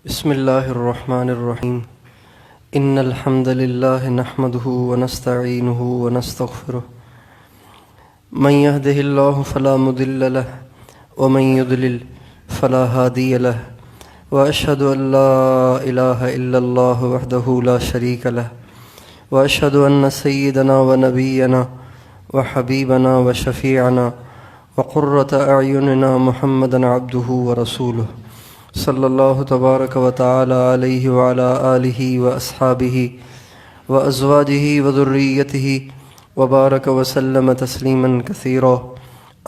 بسم الله الرحمن الرحيم إن الحمد لله نحمده ونستعينه ونستغفره من يهده الله فلا مضل له ومن يضلل فلا هادي له وأشهد أن لا إله إلا الله وحده لا شريك له وأشهد أن سيدنا ونبينا وحبيبنا وشفيعنا وقرة أعيننا محمدا عبده ورسوله صلی اللہ تبارک و تعالی علیہ وعلی آلہ واصحابہ وازواجہ وذریتہ وبارک وسلم تسلیما کثیرا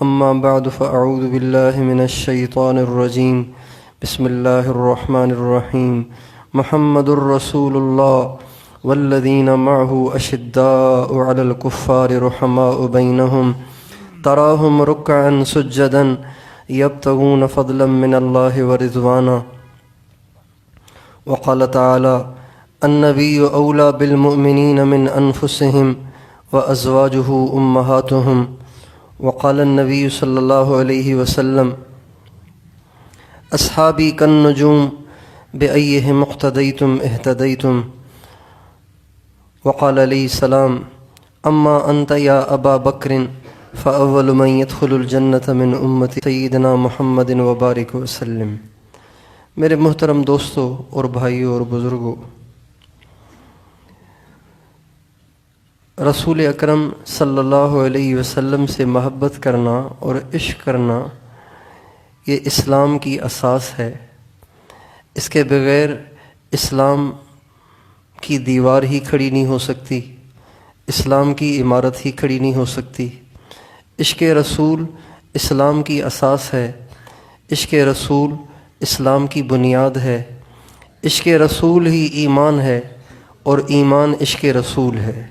اما بعد فاعوذ باللہ من الشیطان الرجیم بسم اللہ الرحمن الرحیم محمد رسول اللہ والذین معہ اشداء علی الکفار رحماء بینہم تراہم رکعا سجدا يبتغون فضلا من الله ورضوانا وقال تعالى النبي أولى بالمؤمنين من أنفسهم وأزواجه أمهاتهم وقال النبي صلى الله عليه وسلم أصحابي كالنجوم بأيهم اقتديتم اهتديتم وقال عليه السلام أما أنت يا أبا بكر فأول من يدخل الجنة من امتی سیدنا محمد وبارک وسلم۔ میرے محترم دوستو اور بھائیوں اور بزرگوں، رسول اکرم صلی اللہ علیہ وسلم سے محبت کرنا اور عشق کرنا یہ اسلام کی اساس ہے۔ اس کے بغیر اسلام کی دیوار ہی کھڑی نہیں ہو سکتی، اسلام کی عمارت ہی کھڑی نہیں ہو سکتی۔ عشق رسول اسلام کی اساس ہے، عشق رسول اسلام کی بنیاد ہے، عشق رسول ہی ایمان ہے اور ایمان عشق رسول ہے۔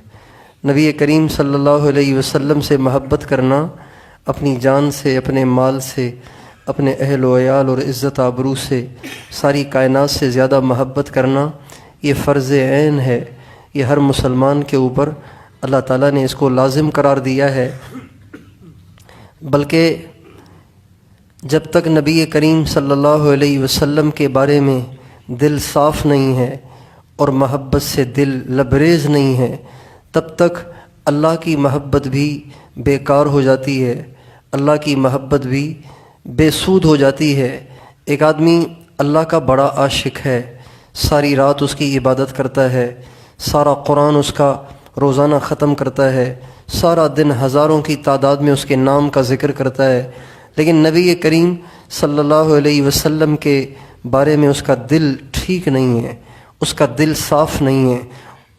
نبی کریم صلی اللہ علیہ وسلم سے محبت کرنا، اپنی جان سے، اپنے مال سے، اپنے اہل و عیال اور عزت آبرو سے، ساری کائنات سے زیادہ محبت کرنا یہ فرض عین ہے۔ یہ ہر مسلمان کے اوپر اللہ تعالیٰ نے اس کو لازم قرار دیا ہے، بلکہ جب تک نبی کریم صلی اللہ علیہ وسلم کے بارے میں دل صاف نہیں ہے اور محبت سے دل لبریز نہیں ہے، تب تک اللہ کی محبت بھی بیکار ہو جاتی ہے، اللہ کی محبت بھی بے سود ہو جاتی ہے۔ ایک آدمی اللہ کا بڑا عاشق ہے، ساری رات اس کی عبادت کرتا ہے، سارا قرآن اس کا روزانہ ختم کرتا ہے، سارا دن ہزاروں کی تعداد میں اس کے نام کا ذکر کرتا ہے، لیکن نبی کریم صلی اللہ علیہ وسلم کے بارے میں اس کا دل ٹھیک نہیں ہے، اس کا دل صاف نہیں ہے،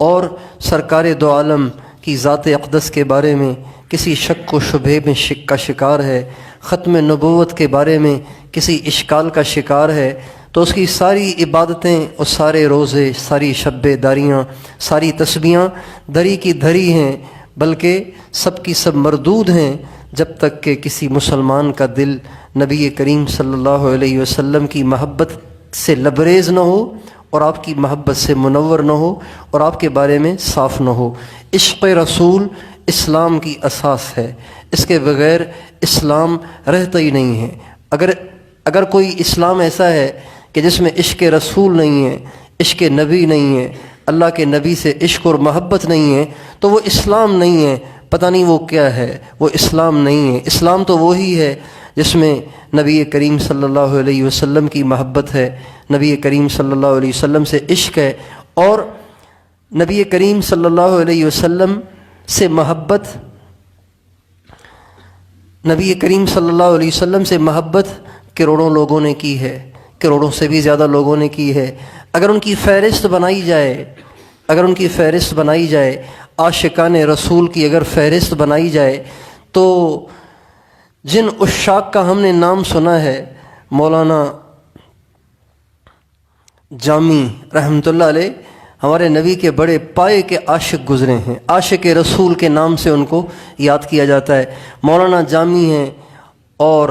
اور سرکار دو عالم کی ذات اقدس کے بارے میں کسی شک و شبہے میں کا شکار ہے، ختم نبوت کے بارے میں کسی اشکال کا شکار ہے، تو اس کی ساری عبادتیں اور سارے روزے، ساری شب داریاں، ساری تسبیحاں دری کی دھری ہیں، بلکہ سب کی سب مردود ہیں، جب تک کہ کسی مسلمان کا دل نبی کریم صلی اللہ علیہ وسلم کی محبت سے لبریز نہ ہو اور آپ کی محبت سے منور نہ ہو اور آپ کے بارے میں صاف نہ ہو۔ عشق رسول اسلام کی اساس ہے، اس کے بغیر اسلام رہتا ہی نہیں ہے۔ اگر کوئی اسلام ایسا ہے کہ جس میں عشق رسول نہیں ہے، عشق نبی نہیں ہے، اللہ کے نبی سے عشق اور محبت نہیں ہے، تو وہ اسلام نہیں ہے، پتہ نہیں وہ کیا ہے، وہ اسلام نہیں ہے۔ اسلام تو وہی ہے جس میں نبی کریم صلی اللہ علیہ وسلم کی محبت ہے، نبی کریم صلی اللہ علیہ وسلم سے عشق ہے، اور نبی کریم صلی اللہ علیہ وسلم سے محبت، نبی کریم صلی اللہ علیہ وسلم سے محبت کروڑوں لوگوں نے کی ہے، کروڑوں سے بھی زیادہ لوگوں نے کی ہے۔ اگر ان کی فہرست بنائی جائے، عاشقان رسول کی اگر فہرست بنائی جائے، تو جن عشاق کا ہم نے نام سنا ہے، مولانا جامی رحمۃ اللہ علیہ ہمارے نبی کے بڑے پائے کے عاشق گزرے ہیں، عاشق رسول کے نام سے ان کو یاد کیا جاتا ہے۔ مولانا جامی ہیں اور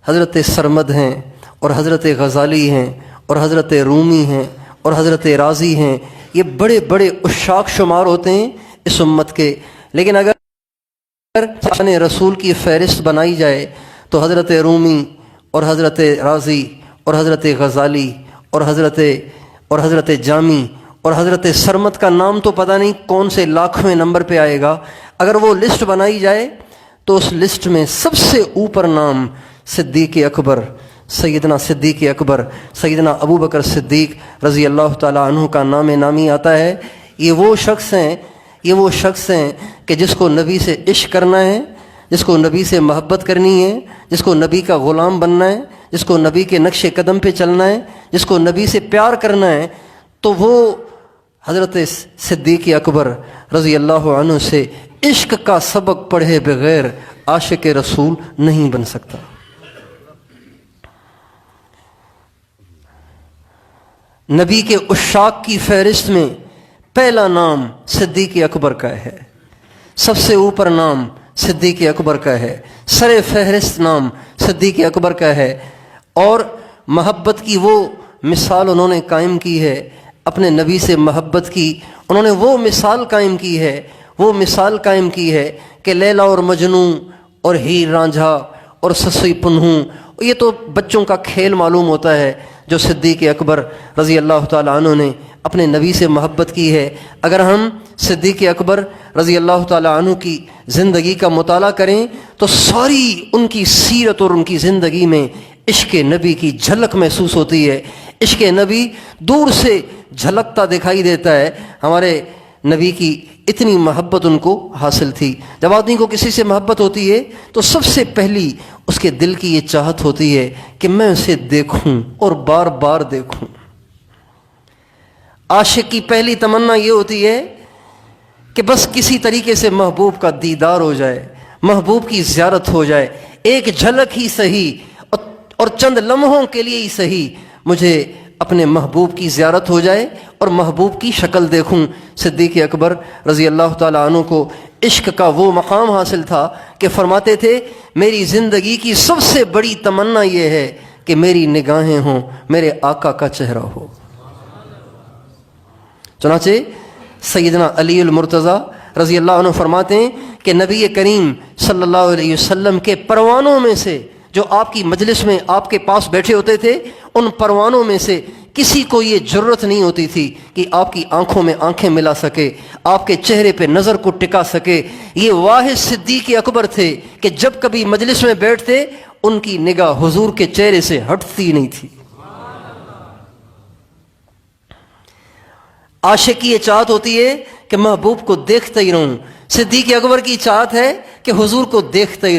حضرت سرمد ہیں اور حضرت غزالی ہیں اور حضرت رومی ہیں اور حضرت رازی ہیں، یہ بڑے بڑے عشاق شمار ہوتے ہیں اس امت کے۔ لیکن اگر رسول کی فہرست بنائی جائے تو حضرت رومی اور حضرت رازی اور حضرت غزالی اور حضرت جامی اور حضرت سرمت کا نام تو پتہ نہیں کون سے لاکھویں نمبر پہ آئے گا. اگر وہ لسٹ بنائی جائے تو اس لسٹ میں سب سے اوپر نام صدیق اکبر، سیدنا صدیق اکبر، سیدنا ابو بکر صدیق رضی اللہ تعالیٰ عنہ کا نام نامی آتا ہے. یہ وہ شخص ہیں کہ جس کو نبی سے عشق کرنا ہے، جس کو نبی سے محبت کرنی ہے، جس کو نبی کا غلام بننا ہے، جس کو نبی کے نقش قدم پہ چلنا ہے، جس کو نبی سے پیار کرنا ہے، تو وہ حضرت صدیق اکبر رضی اللہ عنہ سے عشق کا سبق پڑھے بغیر عاشق رسول نہیں بن سکتا. نبی کے عشاق کی فہرست میں پہلا نام صدیق اکبر کا ہے، سب سے اوپر نام صدیق اکبر کا ہے، سر فہرست نام صدیق اکبر کا ہے. اور محبت کی وہ مثال انہوں نے قائم کی ہے، اپنے نبی سے محبت کی انہوں نے وہ مثال قائم کی ہے کہ لیلا اور مجنوں اور ہیر رانجھا اور سسی پنہوں، یہ تو بچوں کا کھیل معلوم ہوتا ہے جو صدیق اکبر رضی اللہ تعالیٰ عنہ نے اپنے نبی سے محبت کی ہے. اگر ہم صدیق اکبر رضی اللہ تعالیٰ عنہ کی زندگی کا مطالعہ کریں تو ساری ان کی سیرت اور ان کی زندگی میں عشق نبی کی جھلک محسوس ہوتی ہے. عشق نبی دور سے جھلکتا دکھائی دیتا ہے. ہمارے نبی کی اتنی محبت ان کو حاصل تھی. جب آدمی کو کسی سے محبت ہوتی ہے تو سب سے پہلی اس کے دل کی یہ چاہت ہوتی ہے کہ میں اسے دیکھوں اور بار بار دیکھوں. عاشق کی پہلی تمنا یہ ہوتی ہے کہ بس کسی طریقے سے محبوب کا دیدار ہو جائے، محبوب کی زیارت ہو جائے، ایک جھلک ہی صحیح اور چند لمحوں کے لیے ہی صحیح مجھے اپنے محبوب کی زیارت ہو جائے اور محبوب کی شکل دیکھوں. صدیق اکبر رضی اللہ تعالیٰ عنہ کو عشق کا وہ مقام حاصل تھا کہ فرماتے تھے میری زندگی کی سب سے بڑی تمنا یہ ہے کہ میری نگاہیں ہوں میرے آقا کا چہرہ ہو. چنانچہ سیدنا علی المرتضیٰ رضی اللہ عنہ فرماتے ہیں کہ نبی کریم صلی اللہ علیہ وسلم کے پروانوں میں سے جو آپ کی مجلس میں آپ کے پاس بیٹھے ہوتے تھے، ان پروانوں میں سے کسی کو یہ جرت نہیں ہوتی تھی کہ آپ کی آنکھوں میں آنکھیں ملا سکے، آپ کے چہرے پہ نظر کو ٹکا سکے. یہ واحد صدیق اکبر تھے کہ جب کبھی مجلس میں بیٹھتے ان کی نگاہ حضور کے چہرے سے ہٹتی نہیں تھی. عاشق کی یہ چاہت ہوتی ہے کہ محبوب کو دیکھتا ہی رہوں. صدیق اکبر کی چاہت ہے کہ حضور کو دیکھتا ہی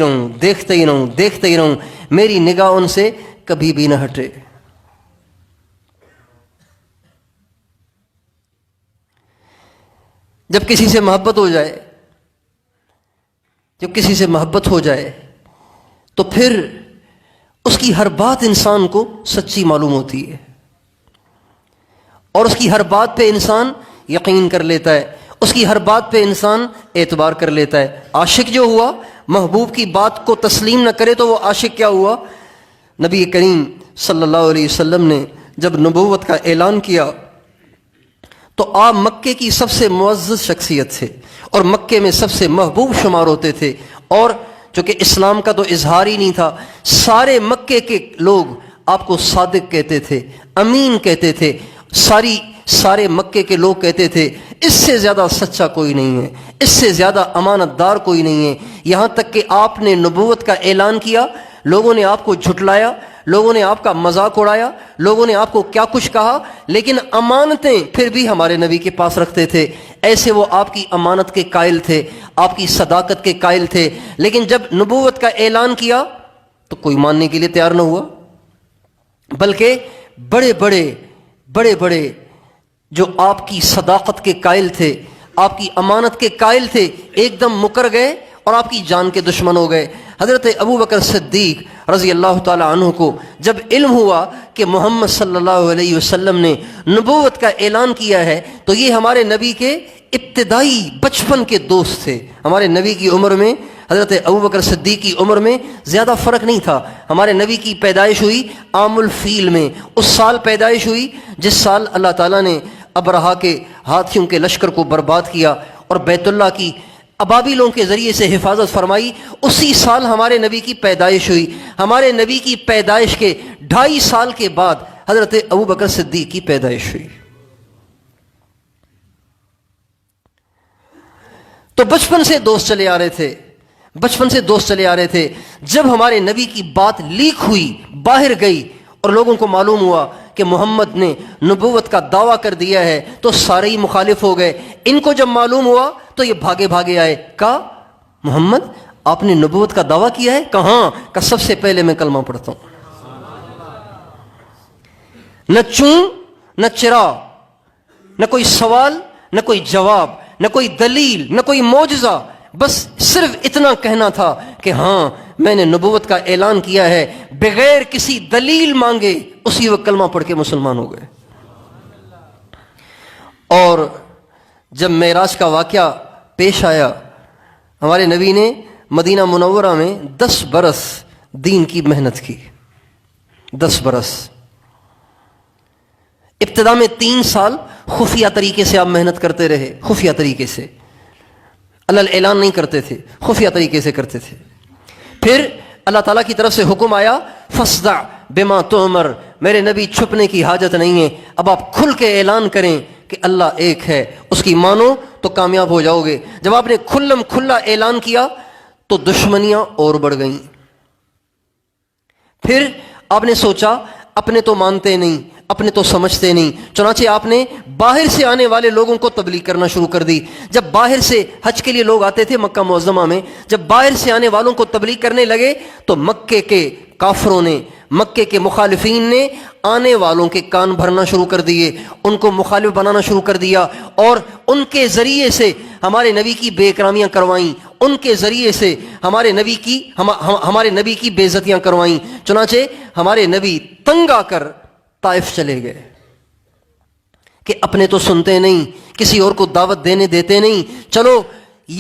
رہوں، میری نگاہ ان سے کبھی بھی نہ ہٹے. جب کسی سے محبت ہو جائے تو پھر اس کی ہر بات انسان کو سچی معلوم ہوتی ہے اور اس کی ہر بات پہ انسان یقین کر لیتا ہے، اس کی ہر بات پہ انسان اعتبار کر لیتا ہے. عاشق جو ہوا محبوب کی بات کو تسلیم نہ کرے تو وہ عاشق کیا ہوا؟ نبی کریم صلی اللہ علیہ وسلم نے جب نبوت کا اعلان کیا تو آپ مکے کی سب سے معزز شخصیت تھے اور مکے میں سب سے محبوب شمار ہوتے تھے. اور چونکہ اسلام کا تو اظہار ہی نہیں تھا، سارے مکے کے لوگ آپ کو صادق کہتے تھے، امین کہتے تھے. سارے مکے کے لوگ کہتے تھے اس سے زیادہ سچا کوئی نہیں ہے، اس سے زیادہ امانت دار کوئی نہیں ہے. یہاں تک کہ آپ نے نبوت کا اعلان کیا، لوگوں نے آپ کو جھٹلایا، لوگوں نے آپ کا مذاق اڑایا، لوگوں نے آپ کو کیا کچھ کہا، لیکن امانتیں پھر بھی ہمارے نبی کے پاس رکھتے تھے. ایسے وہ آپ کی امانت کے قائل تھے، آپ کی صداقت کے قائل تھے. لیکن جب نبوت کا اعلان کیا تو کوئی ماننے کے لیے تیار نہ ہوا، بلکہ بڑے بڑے جو آپ کی صداقت کے قائل تھے، آپ کی امانت کے قائل تھے، ایک دم مکر گئے اور آپ کی جان کے دشمن ہو گئے. حضرت ابو بکر صدیق رضی اللہ تعالی عنہ کو جب علم ہوا کہ محمد صلی اللہ علیہ وسلم نے نبوت کا اعلان کیا ہے تو یہ ہمارے نبی کے ابتدائی بچپن کے دوست تھے. ہمارے نبی کی عمر میں، حضرت ابو بکر صدیق کی عمر میں زیادہ فرق نہیں تھا. ہمارے نبی کی پیدائش ہوئی عام الفیل میں، اس سال پیدائش ہوئی جس سال اللہ تعالیٰ نے ابرہا کے ہاتھیوں کے لشکر کو برباد کیا اور بیت اللہ کی ابابیلوں کے ذریعے سے حفاظت فرمائی. اسی سال ہمارے نبی کی پیدائش ہوئی. ہمارے نبی کی پیدائش کے 2.5 سال کے بعد حضرت ابو بکر صدیق کی پیدائش ہوئی۔ تو بچپن سے دوست چلے آ رہے تھے، جب ہمارے نبی کی بات لیک ہوئی، باہر گئی اور لوگوں کو معلوم ہوا کہ محمد نے نبوت کا دعویٰ کر دیا ہے تو سارے ہی مخالف ہو گئے۔ ان کو جب معلوم ہوا تو یہ بھاگے آئے، کہا محمد آپ نے نبوت کا دعویٰ کیا ہے؟ کہاں؟ کہ سب سے پہلے میں کلمہ پڑھتا ہوں۔ نہ چون نہ چرا، نہ کوئی سوال نہ کوئی جواب، نہ کوئی دلیل نہ کوئی معجزہ، بس صرف اتنا کہنا تھا کہ ہاں میں نے نبوت کا اعلان کیا ہے، بغیر کسی دلیل مانگے اسی وقت کلمہ پڑھ کے مسلمان ہو گئے۔ اور جب معراج کا واقعہ پیش آیا، ہمارے نبی نے مدینہ منورہ میں 10 برس دین کی محنت کی، 10 برس۔ ابتدا میں 3 سال خفیہ طریقے سے آپ محنت کرتے رہے، خفیہ طریقے سے، اللہ اعلان نہیں کرتے تھے، خفیہ طریقے سے کرتے تھے۔ پھر اللہ تعالیٰ کی طرف سے حکم آیا فَاصْدَعْ بِمَا تُؤْمَرْ، میرے نبی چھپنے کی حاجت نہیں ہے، اب آپ کھل کے اعلان کریں کہ اللہ ایک ہے، اس کی مانو تو کامیاب ہو جاؤ گے۔ جب آپ نے کھلا اعلان کیا تو دشمنیاں اور بڑھ گئیں۔ پھر آپ نے سوچا اپنے تو مانتے نہیں، اپنے تو سمجھتے نہیں، چنانچہ آپ نے باہر سے آنے والے لوگوں کو تبلیغ کرنا شروع کر دی۔ جب باہر سے حج کے لیے لوگ آتے تھے مکہ معظمہ میں، جب باہر سے آنے والوں کو تبلیغ کرنے لگے تو مکے کے کافروں نے، مکے کے مخالفین نے آنے والوں کے کان بھرنا شروع کر دیے، ان کو مخالف بنانا شروع کر دیا، اور ان کے ذریعے سے ہمارے نبی کی بے اکرامیاں کروائیں، ان کے ذریعے سے ہمارے نبی کی بے عزتیاں کروائیں۔ چنانچہ ہمارے نبی تنگ آ کر طائف چلے گئے کہ اپنے تو سنتے نہیں، کسی اور کو دعوت دیتے نہیں، چلو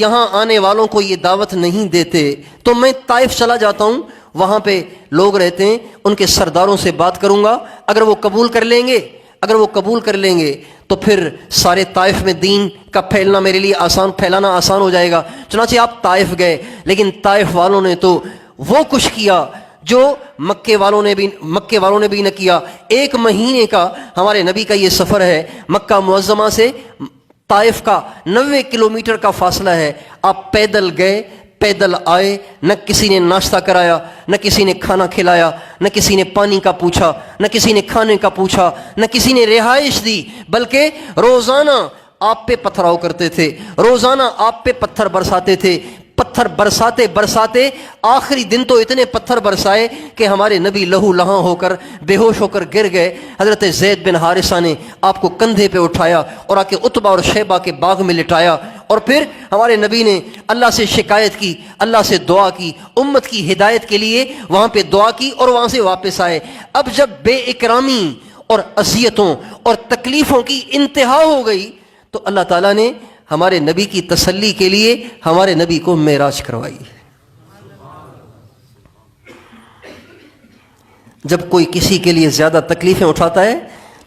یہاں آنے والوں کو یہ دعوت نہیں دیتے تو میں طائف چلا جاتا ہوں، وہاں پہ لوگ رہتے ہیں، ان کے سرداروں سے بات کروں گا، اگر وہ قبول کر لیں گے تو پھر سارے طائف میں دین کا پھیلانا میرے لیے پھیلانا آسان ہو جائے گا۔ چنانچہ آپ طائف گئے، لیکن طائف والوں نے تو وہ کچھ کیا جو مکے والوں نے بھی نہ کیا۔ 1 مہینے کا ہمارے نبی کا یہ سفر ہے، مکہ معظمہ سے طائف کا 90 کلومیٹر کا فاصلہ ہے۔ آپ پیدل گئے، پیدل آئے، نہ کسی نے ناشتہ کرایا، نہ کسی نے کھانا کھلایا، نہ کسی نے پانی کا پوچھا، نہ کسی نے کھانے کا پوچھا، نہ کسی نے رہائش دی، بلکہ روزانہ آپ پہ پتھراؤ کرتے تھے، روزانہ آپ پہ پتھر برساتے تھے۔ پتھر برساتے آخری دن تو اتنے پتھر برسائے کہ ہمارے نبی لہو لہاں ہو کر بے ہوش ہو کر گر گئے۔ حضرت زید بن حارثہ نے آپ کو کندھے پہ اٹھایا اور آ کے عتبہ اور شیبہ کے باغ میں لٹایا، اور پھر ہمارے نبی نے اللہ سے شکایت کی، اللہ سے دعا کی، امت کی ہدایت کے لیے وہاں پہ دعا کی اور وہاں سے واپس آئے۔ اب جب بے اکرامی اور اذیتوں اور تکلیفوں کی انتہا ہو گئی تو اللہ تعالیٰ نے ہمارے نبی کی تسلی کے لیے ہمارے نبی کو معراج کروائی۔ جب کوئی کسی کے لیے زیادہ تکلیفیں اٹھاتا ہے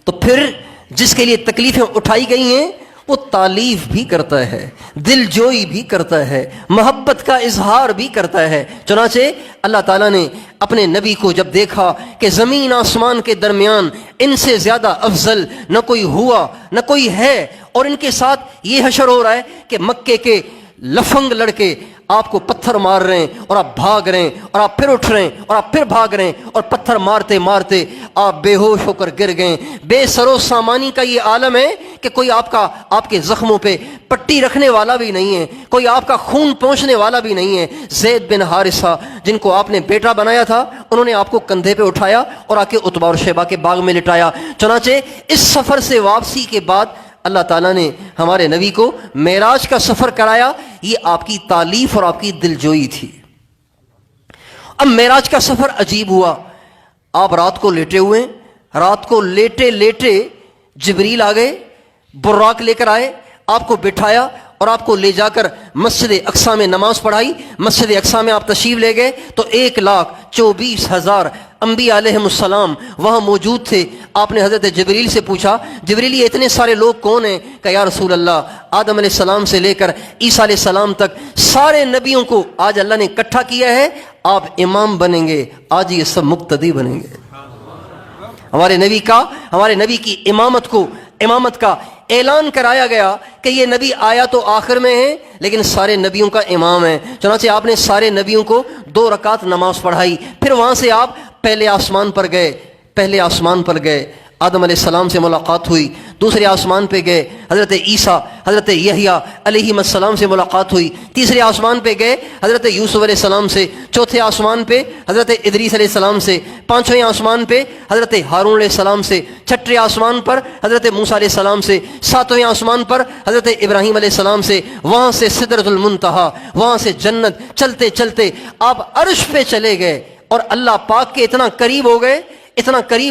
تو پھر جس کے لیے تکلیفیں اٹھائی گئی ہیں وہ تعریف بھی کرتا ہے، دل جوئی بھی کرتا ہے، محبت کا اظہار بھی کرتا ہے۔ چنانچہ اللہ تعالیٰ نے اپنے نبی کو جب دیکھا کہ زمین آسمان کے درمیان ان سے زیادہ افضل نہ کوئی ہوا نہ کوئی ہے، اور ان کے ساتھ یہ حشر ہو رہا ہے کہ مکے کے لفنگ لڑکے آپ کو پتھر مار رہے ہیں اور آپ بھاگ رہے ہیں، اور آپ پھر اٹھ رہے ہیں اور آپ پھر بھاگ رہے ہیں، اور پتھر مارتے مارتے آپ بے ہوش ہو کر گر گئے۔ بے سر و سامانی کا یہ عالم ہے کہ کوئی آپ کے زخموں پہ پٹی رکھنے والا بھی نہیں ہے، کوئی آپ کا خون پہنچنے والا بھی نہیں ہے۔ زید بن حارثہ جن کو آپ نے بیٹا بنایا تھا، انہوں نے آپ کو کندھے پہ اٹھایا اور آ کے عتبہ اور شیبہ کے باغ میں لٹایا۔ چنانچہ اس سفر سے واپسی کے بعد اللہ تعالیٰ نے ہمارے نبی کو معراج کا سفر کرایا۔ یہ آپ کی تعریف اور آپ کی دلجوئی تھی۔ اب معراج کا سفر عجیب ہوا۔ آپ رات کو لیٹے ہوئے، رات کو لیٹے جبریل آ گئے، براق لے کر آئے، آپ کو بٹھایا اور آپ کو لے جا کر مسجد اقصیٰ میں نماز پڑھائی۔ مسجد اقصیٰ میں آپ تشریف لے گئے تو 1,24,000 انبیاء علیہم السلام وہاں موجود تھے۔ آپ نے حضرت جبریل سے پوچھا، جبریل یہ اتنے سارے لوگ کون ہیں؟ کہ یا رسول اللہ، آدم علیہ السلام سے لے کر عیسیٰ علیہ السلام تک سارے نبیوں کو آج اللہ نے اکٹھا کیا ہے، آپ امام بنیں گے، آج یہ سب مقتدی بنیں گے۔ ہمارے نبی کی امامت کا اعلان کرایا گیا کہ یہ نبی آیا تو آخر میں ہے لیکن سارے نبیوں کا امام ہے. چنانچہ آپ نے سارے نبیوں کو 2 رکعت نماز پڑھائی. پھر وہاں سے آپ پہلے آسمان پر گئے. آدم علیہ السلام سے ملاقات ہوئی. دوسرے آسمان پہ گئے, حضرت عیسیٰ حضرت یحییٰ علیہ السلام سے ملاقات ہوئی. تیسرے آسمان پہ گئے حضرت یوسف علیہ السلام سے. چوتھے آسمان پہ حضرت ادریس علیہ السلام سے. پانچویں آسمان پہ حضرت ہارون علیہ السلام سے. چھٹے آسمان پر حضرت موسیٰ علیہ السلام سے. ساتویں آسمان پر حضرت ابراہیم علیہ السلام سے. وہاں سے سدرۃ المنتہا, وہاں سے جنت. چلتے چلتے آپ عرش پہ چلے گئے اور اللہ پاک کے اتنا قریب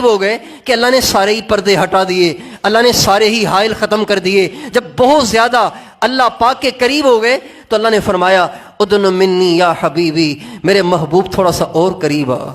ہو گئے کہ اللہ نے سارے ہی پردے ہٹا دیے, اللہ نے سارے ہی حائل ختم کر دیے. جب بہت زیادہ اللہ پاک کے قریب ہو گئے تو اللہ نے فرمایا ادن منی یا حبیبی, میرے محبوب تھوڑا سا اور قریب آ.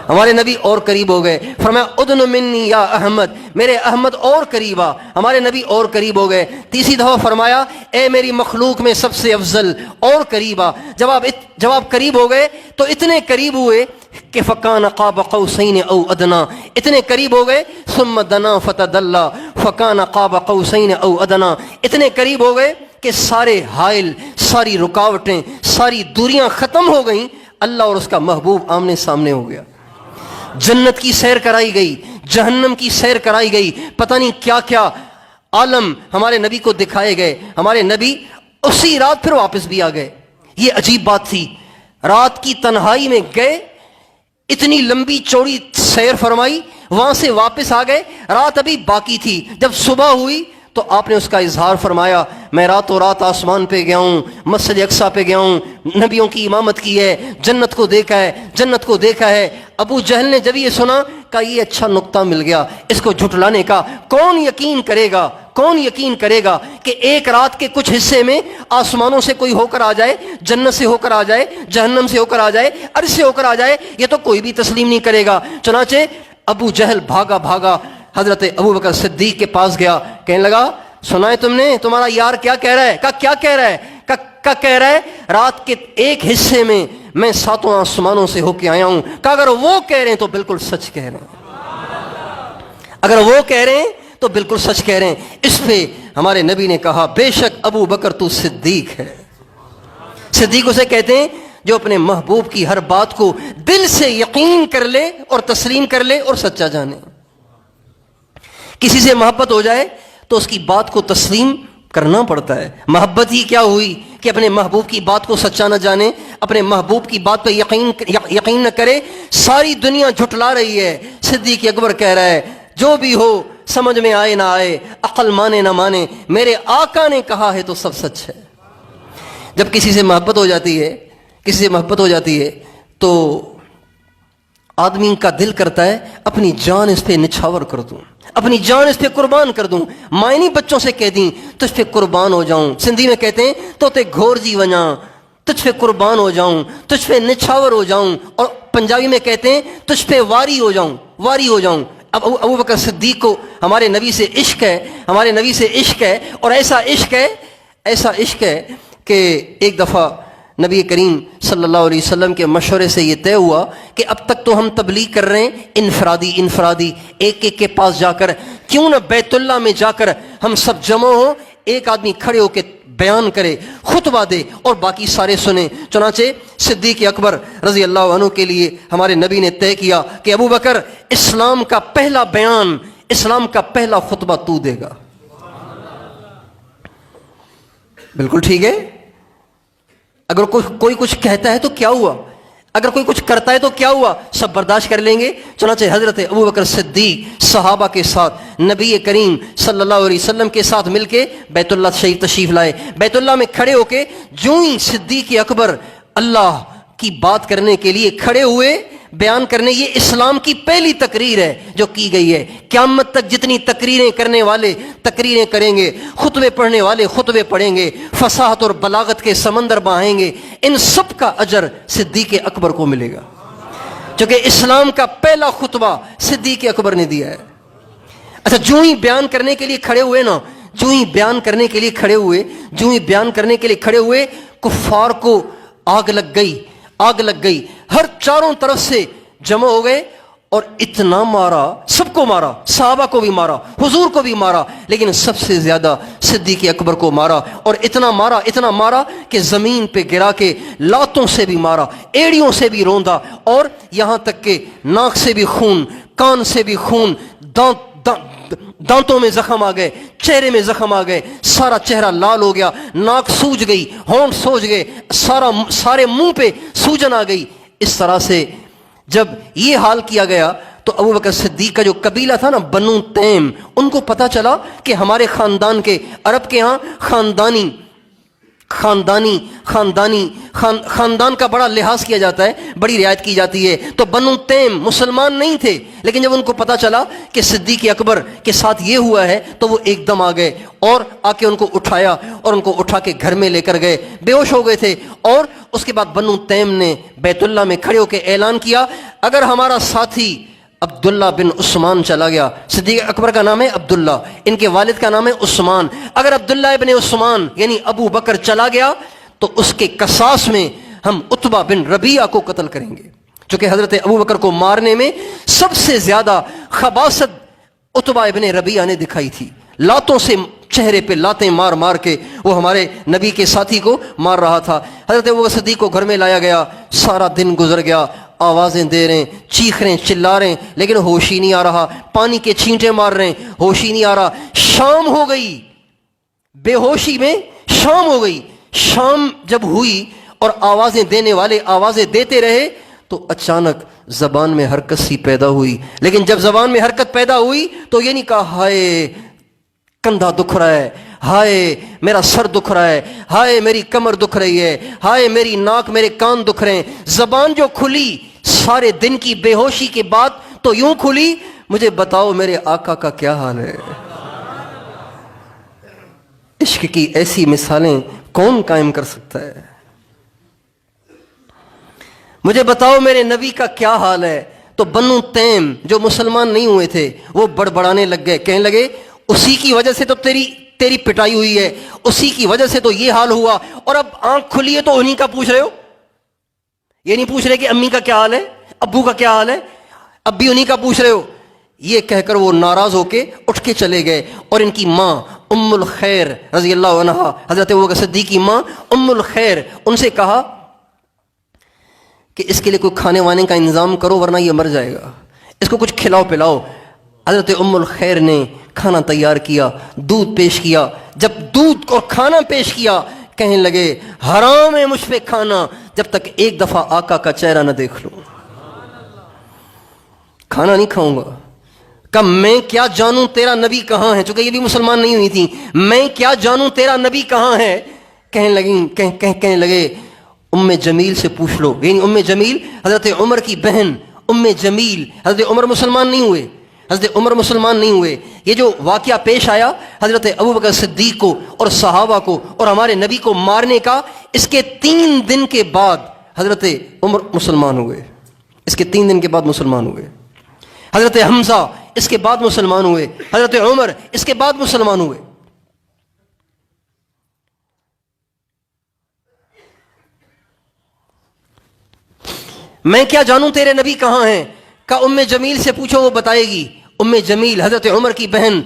ہمارے نبی اور قریب ہو گئے. فرمایا ادن منی یا احمد, میرے احمد اور قریب آ. ہمارے نبی اور قریب ہو گئے. تیسری دفعہ فرمایا اے میری مخلوق میں سب سے افضل اور قریب آ. جب آپ قریب ہو گئے تو اتنے قریب ہوئے کہ فکان قاب قوسین او ادنا, اتنے قریب ہو گئے. ثم دنا فتدلی فکان قاب قوسین او ادنا, اتنے قریب ہو گئے کہ سارے حائل, ساری رکاوٹیں, ساری دوریاں ختم ہو گئیں. اللہ اور اس کا محبوب آمنے سامنے ہو گیا. جنت کی سیر کرائی گئی, جہنم کی سیر کرائی گئی, پتہ نہیں کیا کیا عالم ہمارے نبی کو دکھائے گئے. ہمارے نبی اسی رات پھر واپس بھی آ گئے. یہ عجیب بات تھی. رات کی تنہائی میں گئے, اتنی لمبی چوڑی سیر فرمائی, وہاں سے واپس آ گئے. رات ابھی باقی تھی. جب صبح ہوئی تو آپ نے اس کا اظہار فرمایا میں راتوں رات آسمان پہ گیا ہوں, مسجد اقصیٰ پہ گیا ہوں, نبیوں کی امامت کی ہے, جنت کو دیکھا ہے. ابو جہل نے جب یہ سنا کہا یہ اچھا نقطہ مل گیا اس کو جھٹلانے کا. کون یقین کرے گا کہ ایک رات کے کچھ حصے میں آسمانوں سے کوئی ہو کر آ جائے, جنت سے ہو کر آ جائے, جہنم سے ہو کر آ جائے, عرش سے ہو کر آ جائے. یہ تو کوئی بھی تسلیم نہیں کرے گا. چنانچہ ابو جہل بھاگا حضرت ابو بکر صدیق کے پاس گیا. کہنے لگا سنا ہے تم نے تمہارا یار کیا کہہ رہا ہے؟ کیا کہہ رہا ہے رات کے ایک حصے میں 7 آسمانوں سے ہو کے آیا ہوں. کہا اگر وہ کہہ رہے ہیں تو بالکل سچ کہہ رہے ہیں. اس پہ ہمارے نبی نے کہا بے شک ابو بکر تو صدیق ہے. صدیق اسے کہتے ہیں جو اپنے محبوب کی ہر بات کو دل سے یقین کر لے اور تسلیم کر لے اور سچا جانے. کسی سے محبت ہو جائے تو اس کی بات کو تسلیم کرنا پڑتا ہے. محبت ہی کیا ہوئی کہ اپنے محبوب کی بات کو سچا نہ جانے, اپنے محبوب کی بات پہ یقین نہ کرے. ساری دنیا جھٹلا رہی ہے, صدیق اکبر کہہ رہا ہے جو بھی ہو سمجھ میں آئے نہ آئے, عقل مانے نہ مانے, میرے آقا نے کہا ہے تو سب سچ ہے. جب کسی سے محبت ہو جاتی ہے تو آدمی کا دل کرتا ہے اپنی جان اس پہ نچھاور کر دوں, اپنی جان اس پہ قربان کر دوں. مائنی بچوں سے کہہ دیں تجھ پہ قربان ہو جاؤں. سندھی میں کہتے ہیں تو تے گھور جی وجاں, تجھ پہ قربان ہو جاؤں, تجھ پہ نچھاور ہو جاؤں. اور پنجابی میں کہتے ہیں تجھ پہ واری ہو جاؤں. اب ابو بکر صدیق کو ہمارے نبی سے عشق ہے, اور ایسا عشق ہے کہ ایک دفعہ نبی کریم صلی اللہ علیہ وسلم کے مشورے سے یہ طے ہوا کہ اب تک تو ہم تبلیغ کر رہے ہیں انفرادی ایک کے پاس جا کر, کیوں نہ بیت اللہ میں جا کر ہم سب جمع ہوں, ایک آدمی کھڑے ہو کے بیان کرے, خطبہ دے اور باقی سارے سنیں. چنانچہ صدیق اکبر رضی اللہ عنہ کے لیے ہمارے نبی نے طے کیا کہ ابو بکر اسلام کا پہلا بیان, اسلام کا پہلا خطبہ تو دے گا. بالکل ٹھیک ہے. اگر کوئی کچھ کہتا ہے تو کیا ہوا, اگر کوئی کچھ کرتا ہے تو کیا ہوا, سب برداشت کر لیں گے. چنانچہ حضرت ابو بکر صدیق صحابہ کے ساتھ نبی کریم صلی اللہ علیہ وسلم کے ساتھ مل کے بیت اللہ شریف تشریف لائے. بیت اللہ میں کھڑے ہو کے جو ہی صدیق اکبر اللہ کی بات کرنے کے لیے کھڑے ہوئے, بیان کرنے, یہ اسلام کی پہلی تقریر ہے جو کی گئی ہے. قیامت تک جتنی تقریریں کرنے والے تقریریں کریں گے, خطبے پڑھنے والے خطبے پڑھیں گے, فصاحت اور بلاغت کے سمندر بہائیں گے, ان سب کا اجر صدیق اکبر کو ملے گا, کیونکہ اسلام کا پہلا خطبہ صدیق اکبر نے دیا ہے. اچھا, جو ہی بیان کرنے کے لیے کھڑے ہوئے کفار کو آگ لگ گئی. ہر چاروں طرف سے جمع ہو گئے اور اتنا مارا, سب کو مارا, صحابہ کو بھی مارا, حضور کو بھی مارا, لیکن سب سے زیادہ صدیق اکبر کو مارا. اور اتنا مارا کہ زمین پہ گرا کے لاتوں سے بھی مارا, ایڑیوں سے بھی روندا, اور یہاں تک کہ ناک سے بھی خون, کان سے بھی خون, دانتوں میں زخم آ گئے, چہرے میں زخم آ گئے, سارا چہرہ لال ہو گیا, ناک سوج گئی, ہونٹ سوج گئے, سارے منہ پہ سوجن آ گئی. اس طرح سے جب یہ حال کیا گیا تو ابو بکر صدیق کا جو قبیلہ تھا نا, بنو تیم, ان کو پتہ چلا کہ ہمارے خاندان کے, عرب کے ہاں خاندان کا بڑا لحاظ کیا جاتا ہے, بڑی رعایت کی جاتی ہے. تو بنو تیم مسلمان نہیں تھے, لیکن جب ان کو پتہ چلا کہ صدیق اکبر کے ساتھ یہ ہوا ہے تو وہ ایک دم آ گئے اور آ کے ان کو اٹھایا اور ان کو اٹھا کے گھر میں لے کر گئے. بے ہوش ہو گئے تھے. اور اس کے بعد بنو تیم نے بیت اللہ میں کھڑے ہو کے اعلان کیا, اگر ہمارا ساتھی عبداللہ بن عثمان چلا گیا, صدیق اکبر کا نام ہے عبداللہ, ان کے والد کا نام ہے عثمان, اگر عبداللہ ابن عثمان یعنی ابو بکر چلا گیا تو اس کے قصاص میں ہم عتبہ بن ربیعہ کو قتل کریں گے. چونکہ حضرت ابو بکر کو مارنے میں سب سے زیادہ خباثت عتبہ ابن ربیعہ نے دکھائی تھی. لاتوں سے چہرے پہ لاتیں مار مار کے وہ ہمارے نبی کے ساتھی کو مار رہا تھا. حضرت ابو بکر صدیق کو گھر میں لایا گیا, سارا دن گزر گیا, آوازیں دے رہے ہیں, چیخ رہے ہیں, چلا رہے ہیں, لیکن ہوش ہی نہیں آ رہا, پانی کے چھینٹے مار رہے ہیں, ہوش ہی نہیں آ رہا. شام ہو گئی, بے ہوشی میں شام ہو گئی. شام جب ہوئی اور آوازیں دینے والے آوازیں دیتے رہے تو اچانک زبان میں حرکت سی پیدا ہوئی. لیکن جب زبان میں حرکت پیدا ہوئی تو یہ نہیں کہا ہائے کندھا دکھ رہا ہے, ہائے میرا سر دکھ رہا ہے, ہائے میری کمر دکھ رہی ہے, ہائے میری ناک میرے کان دکھ رہے ہیں. زبان جو کھلی سارے دن کی بے ہوشی کے بعد تو یوں کھلی, مجھے بتاؤ میرے آقا کا کیا حال ہے. عشق کی ایسی مثالیں کون قائم کر سکتا ہے؟ مجھے بتاؤ میرے نبی کا کیا حال ہے. تو بنو تیم جو مسلمان نہیں ہوئے تھے وہ بڑبڑانے لگ گئے, کہنے لگے اسی کی وجہ سے تو تیری پٹائی ہوئی ہے, اسی کی وجہ سے تو یہ حال ہوا, اور اب آنکھ کھلی ہے تو انہی کا پوچھ رہے ہو. یہ نہیں پوچھ رہے کہ امی کا کیا حال ہے, ابو کا کیا حال ہے, اب بھی انہی کا پوچھ رہے ہو. یہ کہہ کر وہ ناراض ہو کے اٹھ کے چلے گئے. اور ان کی ماں ام الخیر رضی اللہ عنہا, حضرت ابو بکر صدیق کی ماں ام الخیر, ان سے کہا کہ اس کے لیے کوئی کھانے وانے کا انتظام کرو ورنہ یہ مر جائے گا, اس کو کچھ کھلاؤ پلاؤ. حضرت ام الخیر نے کھانا تیار کیا, دودھ پیش کیا. جب دودھ اور کھانا پیش کیا کہنے لگے حرام ہے مجھ پہ کھانا جب تک ایک دفعہ آقا کا چہرہ نہ دیکھ لوں, کھانا نہیں کھاؤں گا. کہ میں کیا جانوں تیرا نبی کہاں ہے, چونکہ یہ بھی مسلمان نہیں ہوئی تھی, میں کیا جانوں تیرا نبی کہاں ہے. کہنے لگے ام جمیل سے پوچھ لو. یعنی ام جمیل حضرت عمر کی بہن ام جمیل. حضرت عمر مسلمان نہیں ہوئے. یہ جو واقعہ پیش آیا حضرت ابو بکر صدیق کو اور صحابہ کو اور ہمارے نبی کو مارنے کا, اس کے 3 دن کے بعد حضرت عمر مسلمان ہوئے. اس کے 3 دن کے بعد مسلمان ہوئے. حضرت حمزہ اس کے بعد مسلمان ہوئے. حضرت عمر اس کے بعد مسلمان ہوئے. میں کیا جانوں تیرے نبی کہاں ہیں. کہ ام جمیل سے پوچھو وہ بتائے گی. ام جمیل حضرت عمر کی بہن,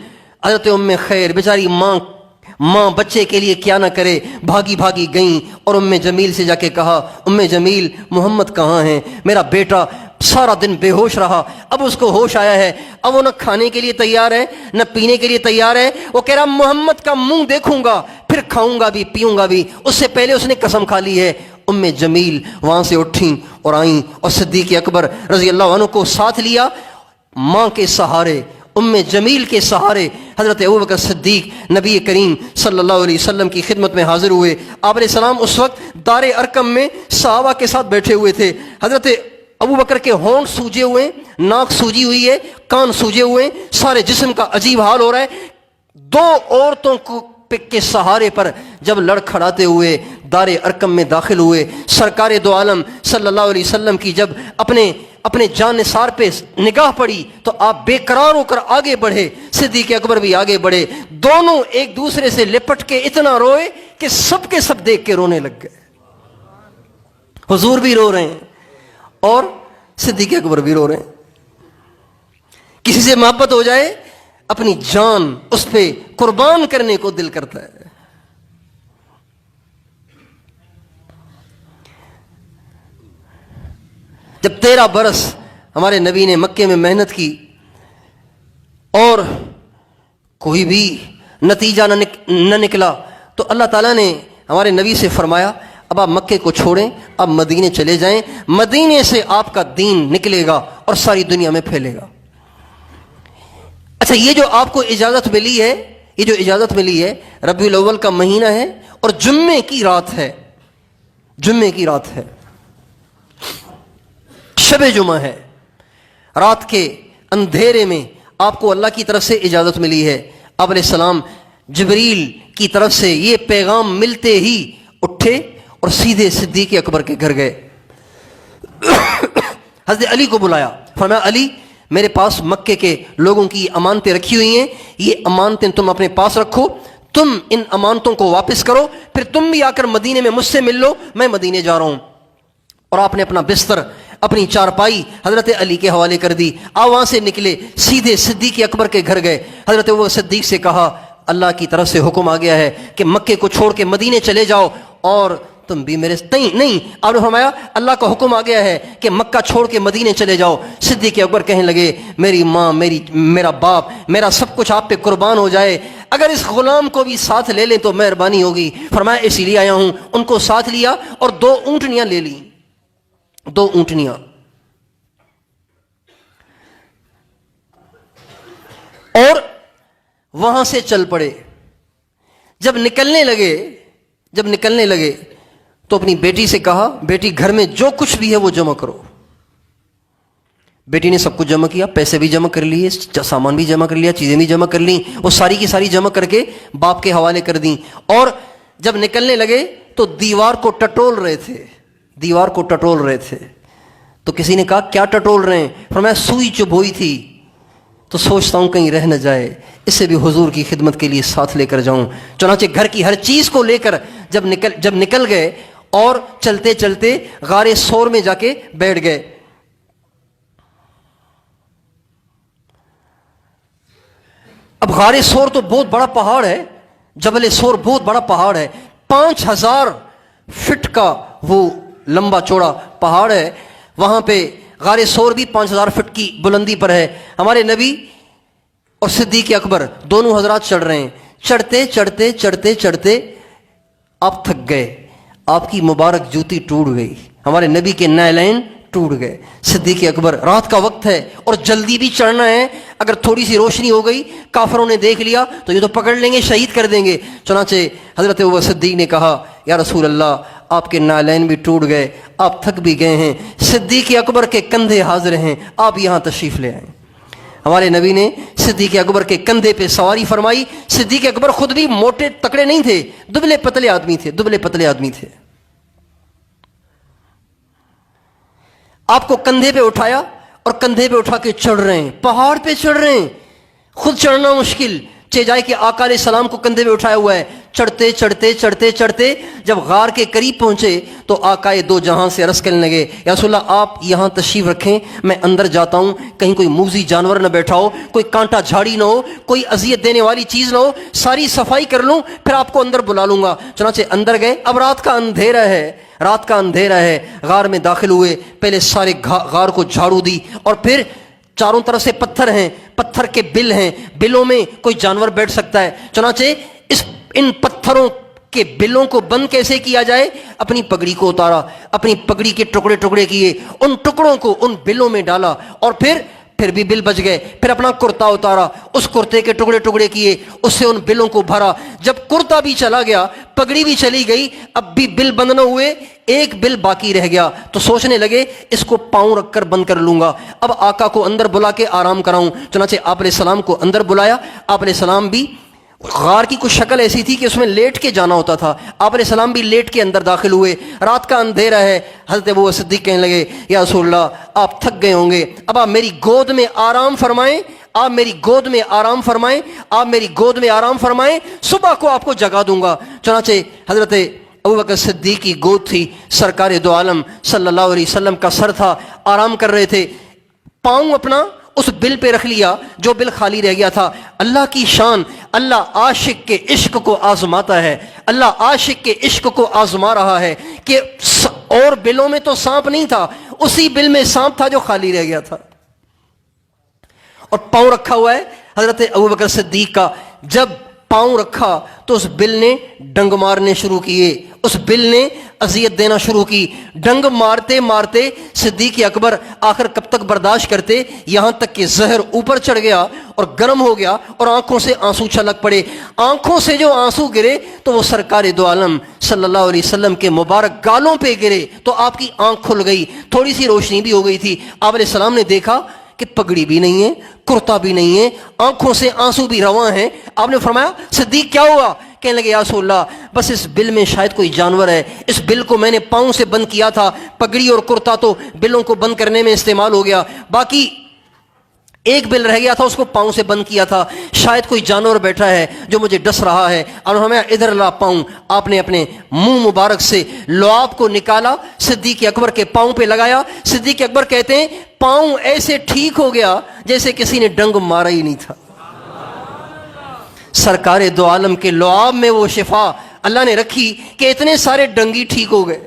حضرت ام خیر بیچاری ماں بچے کے لیے کیا نہ کرے, بھاگی گئیں اور ام جمیل سے جا کے کہا ام جمیل محمد کہاں ہیں, میرا بیٹا سارا دن بے ہوش رہا, اب اس کو ہوش آیا ہے, اب وہ نہ کھانے کے لیے تیار ہے نہ پینے کے لیے تیار ہے. وہ کہہ رہا محمد کا منہ دیکھوں گا پھر کھاؤں گا بھی پیوں گا بھی, اس سے پہلے اس نے قسم کھا لی ہے. ام جمیل وہاں سے اٹھیں اور آئیں اور صدیق اکبر رضی اللہ عنہ کو ساتھ لیا. ماں کے سہارے, ام جمیل کے سہارے حضرت ابو بکر صدیق نبی کریم صلی اللہ علیہ وسلم کی خدمت میں حاضر ہوئے. آپ علیہ السلام اس وقت دار ارقم میں صحابہ کے ساتھ بیٹھے ہوئے تھے. حضرت ابو بکر کے ہونٹ سوجے ہوئے, ناک سوجی ہوئی ہے, کان سوجے ہوئے, سارے جسم کا عجیب حال ہو رہا ہے. 2 عورتوں کے سہارے پر جب لڑکھڑاتے ہوئے دار ارقم میں داخل ہوئے, سرکار دو عالم صلی اللہ علیہ وسلم کی جب اپنے جان نثار پہ نگاہ پڑی تو آپ بے قرار ہو کر آگے بڑھے. صدیق اکبر بھی آگے بڑھے. دونوں ایک دوسرے سے لپٹ کے اتنا روئے کہ سب کے سب دیکھ کے رونے لگ گئے. حضور بھی رو رہے ہیں اور صدیق اکبر بھی رو رہے ہیں. کسی سے محبت ہو جائے اپنی جان اس پہ قربان کرنے کو دل کرتا ہے. جب 13 برس ہمارے نبی نے مکے میں محنت کی اور کوئی بھی نتیجہ نہ نکلا تو اللہ تعالیٰ نے ہمارے نبی سے فرمایا اب آپ مکے کو چھوڑیں، اب مدینے چلے جائیں، مدینے سے آپ کا دین نکلے گا اور ساری دنیا میں پھیلے گا. اچھا، یہ جو آپ کو اجازت ملی ہے ربیع الاول کا مہینہ ہے اور جمعے کی رات ہے، شب جمعہ ہے. رات کے اندھیرے میں آپ کو اللہ کی طرف سے اجازت ملی ہے. آپ علیہ السلام جبریل کی طرف سے یہ پیغام ملتے ہی اٹھے اور سیدھے صدیق اکبر کے گھر گئے. حضرت علی کو بلایا، فرمایا علی میرے پاس مکے کے لوگوں کی امانتیں رکھی ہوئی ہیں، یہ امانتیں تم اپنے پاس رکھو، تم ان امانتوں کو واپس کرو، پھر تم بھی آ کر مدینے میں مجھ سے مل لو، میں مدینے جا رہا ہوں. اور آپ نے اپنا بستر، اپنی چارپائی حضرت علی کے حوالے کر دی. آپ وہاں سے نکلے، سیدھے صدیق اکبر کے گھر گئے. حضرت ابو بکر صدیق سے کہا اللہ کی طرف سے حکم آ گیا ہے کہ مکے کو چھوڑ کے مدینے چلے جاؤ اور تم بھی میرے نہیں. آپ نے فرمایا اللہ کا حکم آ گیا ہے کہ مکہ چھوڑ کے مدینے چلے جاؤ. صدیق اکبر کہنے لگے میری ماں، میرا باپ، میرا سب کچھ آپ پہ قربان ہو جائے، اگر اس غلام کو بھی ساتھ لے لیں تو مہربانی ہوگی. فرمایا اسی لیے آیا ہوں. ان کو ساتھ لیا اور 2 اونٹنیاں لے لیں، 2 اونٹنیاں. اور وہاں سے چل پڑے. جب نکلنے لگے تو اپنی بیٹی سے کہا بیٹی گھر میں جو کچھ بھی ہے وہ جمع کرو. بیٹی نے سب کچھ جمع کیا، پیسے بھی جمع کر لیے، سامان بھی جمع کر لیا، چیزیں بھی جمع کر لیں، وہ ساری کی ساری جمع کر کے باپ کے حوالے کر دیں. اور جب نکلنے لگے تو دیوار کو ٹٹول رہے تھے. تو کسی نے کہا کیا ٹٹول رہے ہیں؟ فرمایا سوئی چبھوئی تھی تو سوچتا ہوں کہیں رہ نہ جائے، اسے بھی حضور کی خدمت کے لیے ساتھ لے کر جاؤں. چنانچہ گھر کی ہر چیز کو لے کر جب نکل گئے اور چلتے چلتے غار ثور میں جا کے بیٹھ گئے. اب غار ثور تو بہت بڑا پہاڑ ہے، جبل ثور بہت بڑا پہاڑ ہے، 5000 فٹ کا وہ لمبا چوڑا پہاڑ ہے. وہاں پہ غار ثور بھی 5000 فٹ کی بلندی پر ہے. ہمارے نبی اور صدیق اکبر دونوں حضرات چڑھ رہے ہیں. چڑھتے آپ تھک گئے، آپ کی مبارک جوتی ٹوٹ گئی، ہمارے نبی کے نعلین ٹوٹ گئے. صدیق اکبر رات کا وقت ہے اور جلدی بھی چڑھنا ہے، اگر تھوڑی سی روشنی ہو گئی کافروں نے دیکھ لیا تو یہ تو پکڑ لیں گے، شہید کر دیں گے. چنانچہ حضرت ابوبکر صدیق نے کہا یا رسول اللہ آپ کے نعلین بھی ٹوٹ گئے، آپ تھک بھی گئے ہیں، صدیق اکبر کے کندھے حاضر ہیں، آپ یہاں تشریف لے آئیں. ہمارے نبی نے صدیق اکبر کے کندھے پہ سواری فرمائی. صدیق اکبر خود بھی موٹے تکڑے نہیں تھے، دبلے پتلے آدمی تھے. آپ کو کندھے پہ اٹھایا اور کندھے پہ اٹھا کے چڑھ رہے ہیں، پہاڑ پہ چڑھ رہے ہیں. خود چڑھنا مشکل، جائے کہ آقا علیہ السلام کو کندھے پہ اٹھایا ہوا ہے. چڑھتے جب غار کے قریب پہنچے تو آقا دو جہاں سے عرض کرنے لگے یا رسول اللہ آپ یہاں تشریف رکھیں، میں اندر جاتا ہوں، کہیں کوئی موذی جانور نہ بیٹھا ہو، کوئی کانٹا جھاڑی نہ ہو، کوئی اذیت دینے والی چیز نہ ہو، ساری صفائی کر لوں پھر آپ کو اندر بلا لوں گا. چنانچہ اندر گئے. اب رات کا اندھیرا ہے. غار میں داخل ہوئے، پہلے سارے غار کو جھاڑو دی اور پھر چاروں طرف سے پتھر ہیں، پتھر کے بل ہیں، بلوں میں کوئی جانور بیٹھ سکتا ہے. چنانچہ ان پتھروں کے بلوں کو بند کیسے کیا جائے، اپنی پگڑی کو اتارا، اپنی پگڑی کے ٹکڑے کیے، ان ٹکڑوں کو ان بلوں میں ڈالا اور پھر بھی بل بچ گئے. پھر اپنا کرتا اتارا، اس کرتے کے ٹکڑے کیے، اس سے ان بلوں کو بھرا. جب کرتا بھی چلا گیا، پگڑی بھی چلی گئی، اب بھی بل بند نہ ہوئے، ایک بل باقی رہ گیا. تو سوچنے لگے اس کو پاؤں رکھ کر بند کر لوں گا، اب آقا کو اندر بلا کے آرام کراؤں. چنانچہ آپ علیہ السلام کو اندر بلایا. آپ علیہ السلام بھی، غار کی کچھ شکل ایسی تھی کہ اس میں لیٹ کے جانا ہوتا تھا، آپ علیہ السلام بھی لیٹ کے اندر داخل ہوئے. رات کا اندھیرا ہے. حضرت ابو بکر صدیق کہنے لگے یا رسول اللہ آپ تھک گئے ہوں گے، اب آپ میری گود میں آرام فرمائیں، صبح کو آپ کو جگا دوں گا. چنانچہ حضرت ابو بکر صدیق کی گود تھی، سرکار دو عالم صلی اللہ علیہ وسلم کا سر تھا، آرام کر رہے تھے. پاؤں اپنا اس بل پہ رکھ لیا جو بل خالی رہ گیا تھا. اللہ کی شان, اللہ عاشق کے عشق کو آزماتا ہے, اللہ عاشق کے عشق کو آزما رہا ہے کہ اور بلوں میں تو سانپ نہیں تھا, اسی بل میں سانپ تھا جو خالی رہ گیا تھا. اور پاؤں رکھا ہوا ہے حضرت ابوبکر صدیق کا. جب پاؤں رکھا تو اس بل نے ڈنگ مارنے شروع کیے, اس بل نے اذیت دینا شروع کی. ڈنگ مارتے مارتے صدیق اکبر آخر کب تک برداشت کرتے, یہاں تک کہ زہر اوپر چڑھ گیا اور گرم ہو گیا اور آنکھوں سے آنسو چھلک پڑے. آنکھوں سے جو آنسو گرے تو وہ سرکار دو عالم صلی اللہ علیہ وسلم کے مبارک گالوں پہ گرے تو آپ کی آنکھ کھل گئی, تھوڑی سی روشنی بھی ہو گئی تھی. آپ علیہ السلام نے دیکھا کہ پگڑی بھی نہیں ہے, کرتا بھی نہیں ہے, آنکھوں سے آنسو بھی رواں ہیں. آپ نے فرمایا صدیق کیا ہوا؟ کہنے لگے یا رسول اللہ بس اس بل میں شاید کوئی جانور ہے, اس بل کو میں نے پاؤں سے بند کیا تھا, پگڑی اور کرتا تو بلوں کو بند کرنے میں استعمال ہو گیا, باقی ایک بل رہ گیا تھا اس کو پاؤں سے بند کیا تھا, شاید کوئی جانور بیٹھا ہے جو مجھے ڈس رہا ہے. اور ہمیں ادھر لا پاؤں. آپ نے اپنے منہ مبارک سے لعاب کو نکالا, صدیق اکبر کے پاؤں پہ لگایا. صدیق اکبر کہتے ہیں پاؤں ایسے ٹھیک ہو گیا جیسے کسی نے ڈنگ مارا ہی نہیں تھا. سرکار دو عالم کے لعاب میں وہ شفا اللہ نے رکھی کہ اتنے سارے ڈنگی ٹھیک ہو گئے.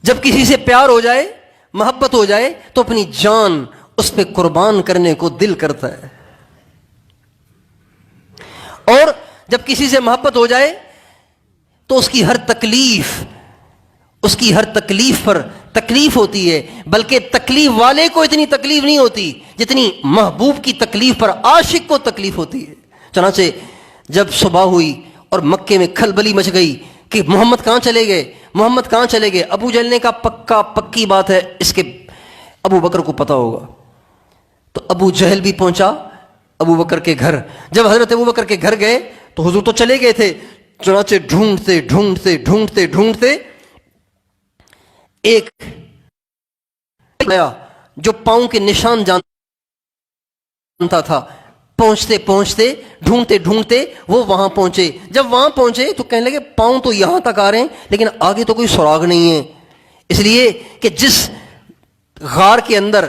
جب کسی سے پیار ہو جائے, محبت ہو جائے تو اپنی جان اس پہ قربان کرنے کو دل کرتا ہے. اور جب کسی سے محبت ہو جائے تو اس کی ہر تکلیف پر تکلیف ہوتی ہے, بلکہ تکلیف والے کو اتنی تکلیف نہیں ہوتی جتنی محبوب کی تکلیف پر عاشق کو تکلیف ہوتی ہے. چنانچہ جب صبح ہوئی اور مکے میں کھلبلی مچ گئی کہ محمد کہاں چلے گئے, ابو جہل نے کہا پکی بات ہے, اس کے ابو بکر کو پتا ہوگا. تو ابو جہل بھی پہنچا ابو بکر کے گھر. جب حضرت ابو بکر کے گھر گئے تو حضور تو چلے گئے تھے, چنانچہ ڈھونڈتے ایک جو پاؤں کے نشان جانتا تھا, پہنچتے ڈھونڈتے وہ وہاں پہنچے. جب وہاں پہنچے تو کہنے لگے پاؤں تو یہاں تک آ رہے ہیں لیکن آگے تو کوئی سراغ نہیں ہے, اس لیے کہ جس غار کے اندر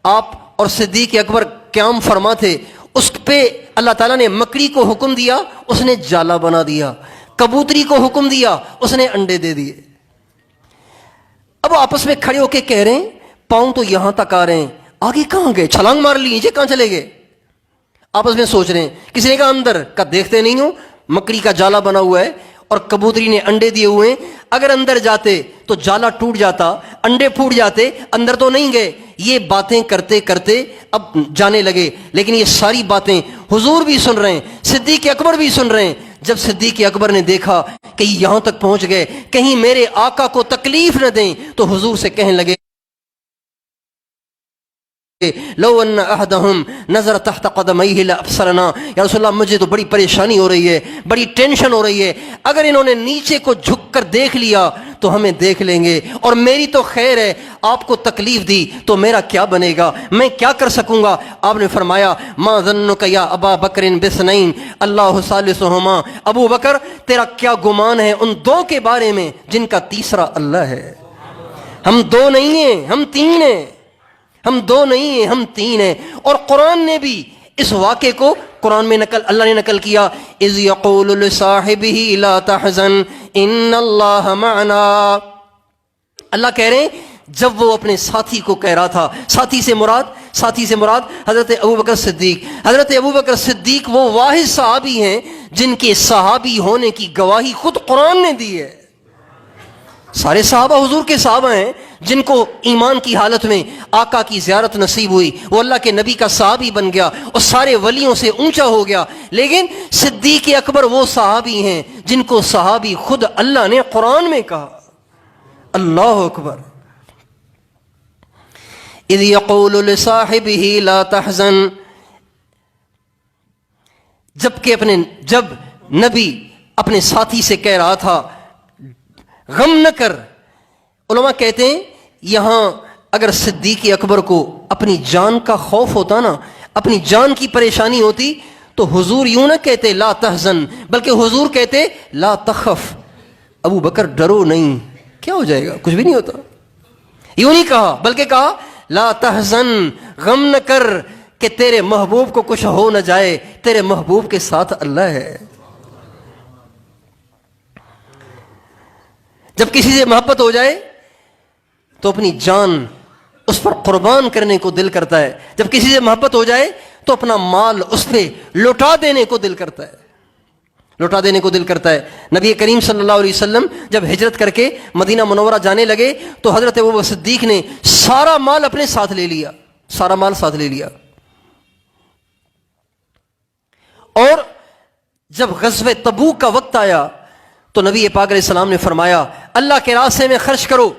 آپ اور صدیق اکبر قیام فرما تھے اس پہ اللہ تعالیٰ نے مکڑی کو حکم دیا, اس نے جالا بنا دیا, کبوتری کو حکم دیا, اس نے انڈے دے دیے. اب آپس میں کھڑے ہو کے کہہ رہے ہیں پاؤں تو یہاں تک آ رہے ہیں, آگے کہاں گئے, چھلانگ مار لی نیچے کہاں چلے گئے. آپس میں سوچ رہے ہیں, کسی نے کہا اندر کا دیکھتے نہیں ہو, مکڑی کا جالا بنا ہوا ہے اور کبوتری نے انڈے دیے ہوئے ہیں, اگر اندر جاتے تو جالا ٹوٹ جاتا, انڈے پھوٹ جاتے, اندر تو نہیں گئے. یہ باتیں کرتے کرتے اب جانے لگے, لیکن یہ ساری باتیں حضور بھی سن رہے ہیں, صدیق اکبر بھی سن رہے ہیں. جب صدیق اکبر نے دیکھا کہ یہاں تک پہنچ گئے, کہیں میرے آقا کو تکلیف نہ دیں, تو حضور سے کہنے لگے لو ان احدہم نظر تحت قدمیہ لابصرنا, یا رسول اللہ مجھے تو بڑی پریشانی ہو رہی ہے, بڑی ٹینشن ہو رہی ہے, اگر انہوں نے نیچے کو جھک کر دیکھ لیا تو ہمیں دیکھ لیں گے, اور میری تو خیر ہے, آپ کو تکلیف دی تو میرا کیا بنے گا, میں کیا کر سکوں گا. آپ نے فرمایا ما ظنک یا ابا بکر بثنین اللہ ثالثہما, ابو بکر تیرا کیا گمان ہے ان دو کے بارے میں جن کا تیسرا اللہ ہے. ہم دو نہیں ہیں, ہم تین ہیں, ہم دو نہیں ہیں, ہم تین ہیں. اور قرآن نے بھی اس واقعے کو قرآن میں اللہ نے نقل کیا, اذ یقول لصاحبہ لا تحزن ان اللہ معنا. اللہ کہہ رہے ہیں جب وہ اپنے ساتھی کو کہہ رہا تھا, ساتھی سے مراد حضرت ابوبکر صدیق. حضرت ابوبکر صدیق وہ واحد صحابی ہیں جن کے صحابی ہونے کی گواہی خود قرآن نے دی ہے. سارے صحابہ حضور کے صحابہ ہیں جن کو ایمان کی حالت میں آقا کی زیارت نصیب ہوئی, وہ اللہ کے نبی کا صحابی بن گیا اور سارے ولیوں سے اونچا ہو گیا. لیکن صدیق اکبر وہ صحابی ہیں جن کو صحابی خود اللہ نے قرآن میں کہا. اللہ اکبر. اذ یقول لصاحبہ لا تحزن, جب نبی اپنے ساتھی سے کہہ رہا تھا غم نہ کر. علماء کہتے ہیں یہاں اگر صدیق اکبر کو اپنی جان کا خوف ہوتا نا, اپنی جان کی پریشانی ہوتی, تو حضور یوں نہ کہتے لا تحزن, بلکہ حضور کہتے لا تخف. ابو بکر ڈرو نہیں، کیا ہو جائے گا، کچھ بھی نہیں ہوتا. یوں نہیں کہا بلکہ کہا لا تحزن، غم نہ کر کہ تیرے محبوب کو کچھ ہو نہ جائے، تیرے محبوب کے ساتھ اللہ ہے. جب کسی سے محبت ہو جائے تو اپنی جان اس پر قربان کرنے کو دل کرتا ہے. جب کسی سے محبت ہو جائے تو اپنا مال اس پہ لوٹا دینے کو دل کرتا ہے، لوٹا دینے کو دل کرتا ہے. نبی کریم صلی اللہ علیہ وسلم جب ہجرت کر کے مدینہ منورہ جانے لگے تو حضرت ابوبکر صدیق نے سارا مال اپنے ساتھ لے لیا، سارا مال ساتھ لے لیا. اور جب غزوہ تبوک کا وقت آیا تو نبی پاک علیہ السلام نے فرمایا اللہ کے راستے میں خرچ کرو،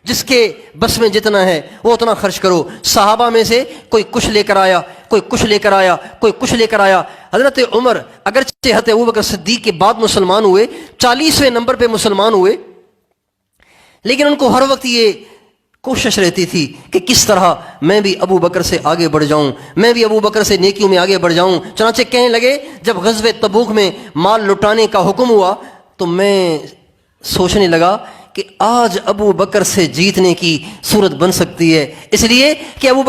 جس کے بس میں جتنا ہے وہ اتنا خرچ کرو. صحابہ میں سے کوئی کچھ لے کر آیا، کوئی کچھ لے کر آیا، کوئی کچھ لے کر آیا. حضرت عمر اگرچہ حضرت ابوبکر صدیق کے بعد مسلمان ہوئے، 40ویں نمبر پہ مسلمان ہوئے، لیکن ان کو ہر وقت یہ کوشش رہتی تھی کہ کس طرح میں بھی ابو بکر سے آگے بڑھ جاؤں، میں بھی ابو بکر سے نیکیوں میں آگے بڑھ جاؤں. چنانچہ کہنے لگے جب غزوہ تبوک میں مال لٹانے کا حکم ہوا تو میں سوچنے لگا کہ آج ابو بکر سے جیتنے کی صورت بن سکتی ہے، اس لیے کہ ابو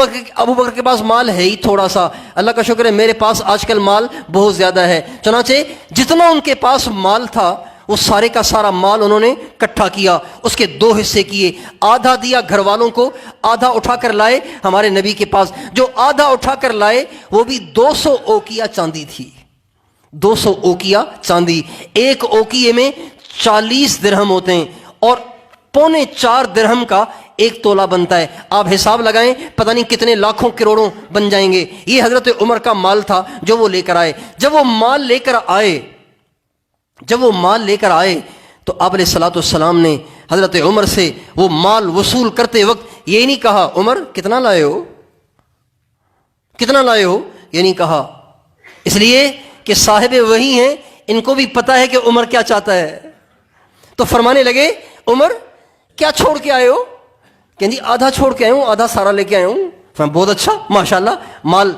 بکر کے پاس مال ہے ہی تھوڑا سا. اللہ کا شکر ہے میرے پاس آج کل مال بہت زیادہ ہے. چنانچہ جتنا ان کے پاس مال تھا وہ سارے کا سارا مال انہوں نے اکٹھا کیا، اس کے 2 حصے کیے، آدھا دیا گھر والوں کو، آدھا اٹھا کر لائے ہمارے نبی کے پاس. جو آدھا اٹھا کر لائے وہ بھی 200 اوقیہ چاندی تھی، 200 اوقیہ چاندی. ایک اوقیے میں 40 درہم ہوتے ہیں اور 4.25 درہم کا 1 تولہ بنتا ہے. آپ حساب لگائیں پتہ نہیں کتنے لاکھوں کروڑوں بن جائیں گے. یہ حضرت عمر کا مال تھا جو وہ لے کر آئے. جب وہ مال لے کر آئے تو آپ علیہ الصلوۃ والسلام نے حضرت عمر سے وہ مال وصول کرتے وقت یہ نہیں کہا عمر کتنا لائے ہو، کتنا لائے ہو، یہ نہیں کہا، اس لیے کہ صاحب وحی ہیں، ان کو بھی پتہ ہے کہ عمر کیا چاہتا ہے. تو فرمانے لگے عمر کیا چھوڑ کے آئے ہو؟ کہ جی آدھا چھوڑ کے آئے ہوں، آدھا سارا لے کے آئے ہوں. بہت اچھا ماشاءاللہ، مال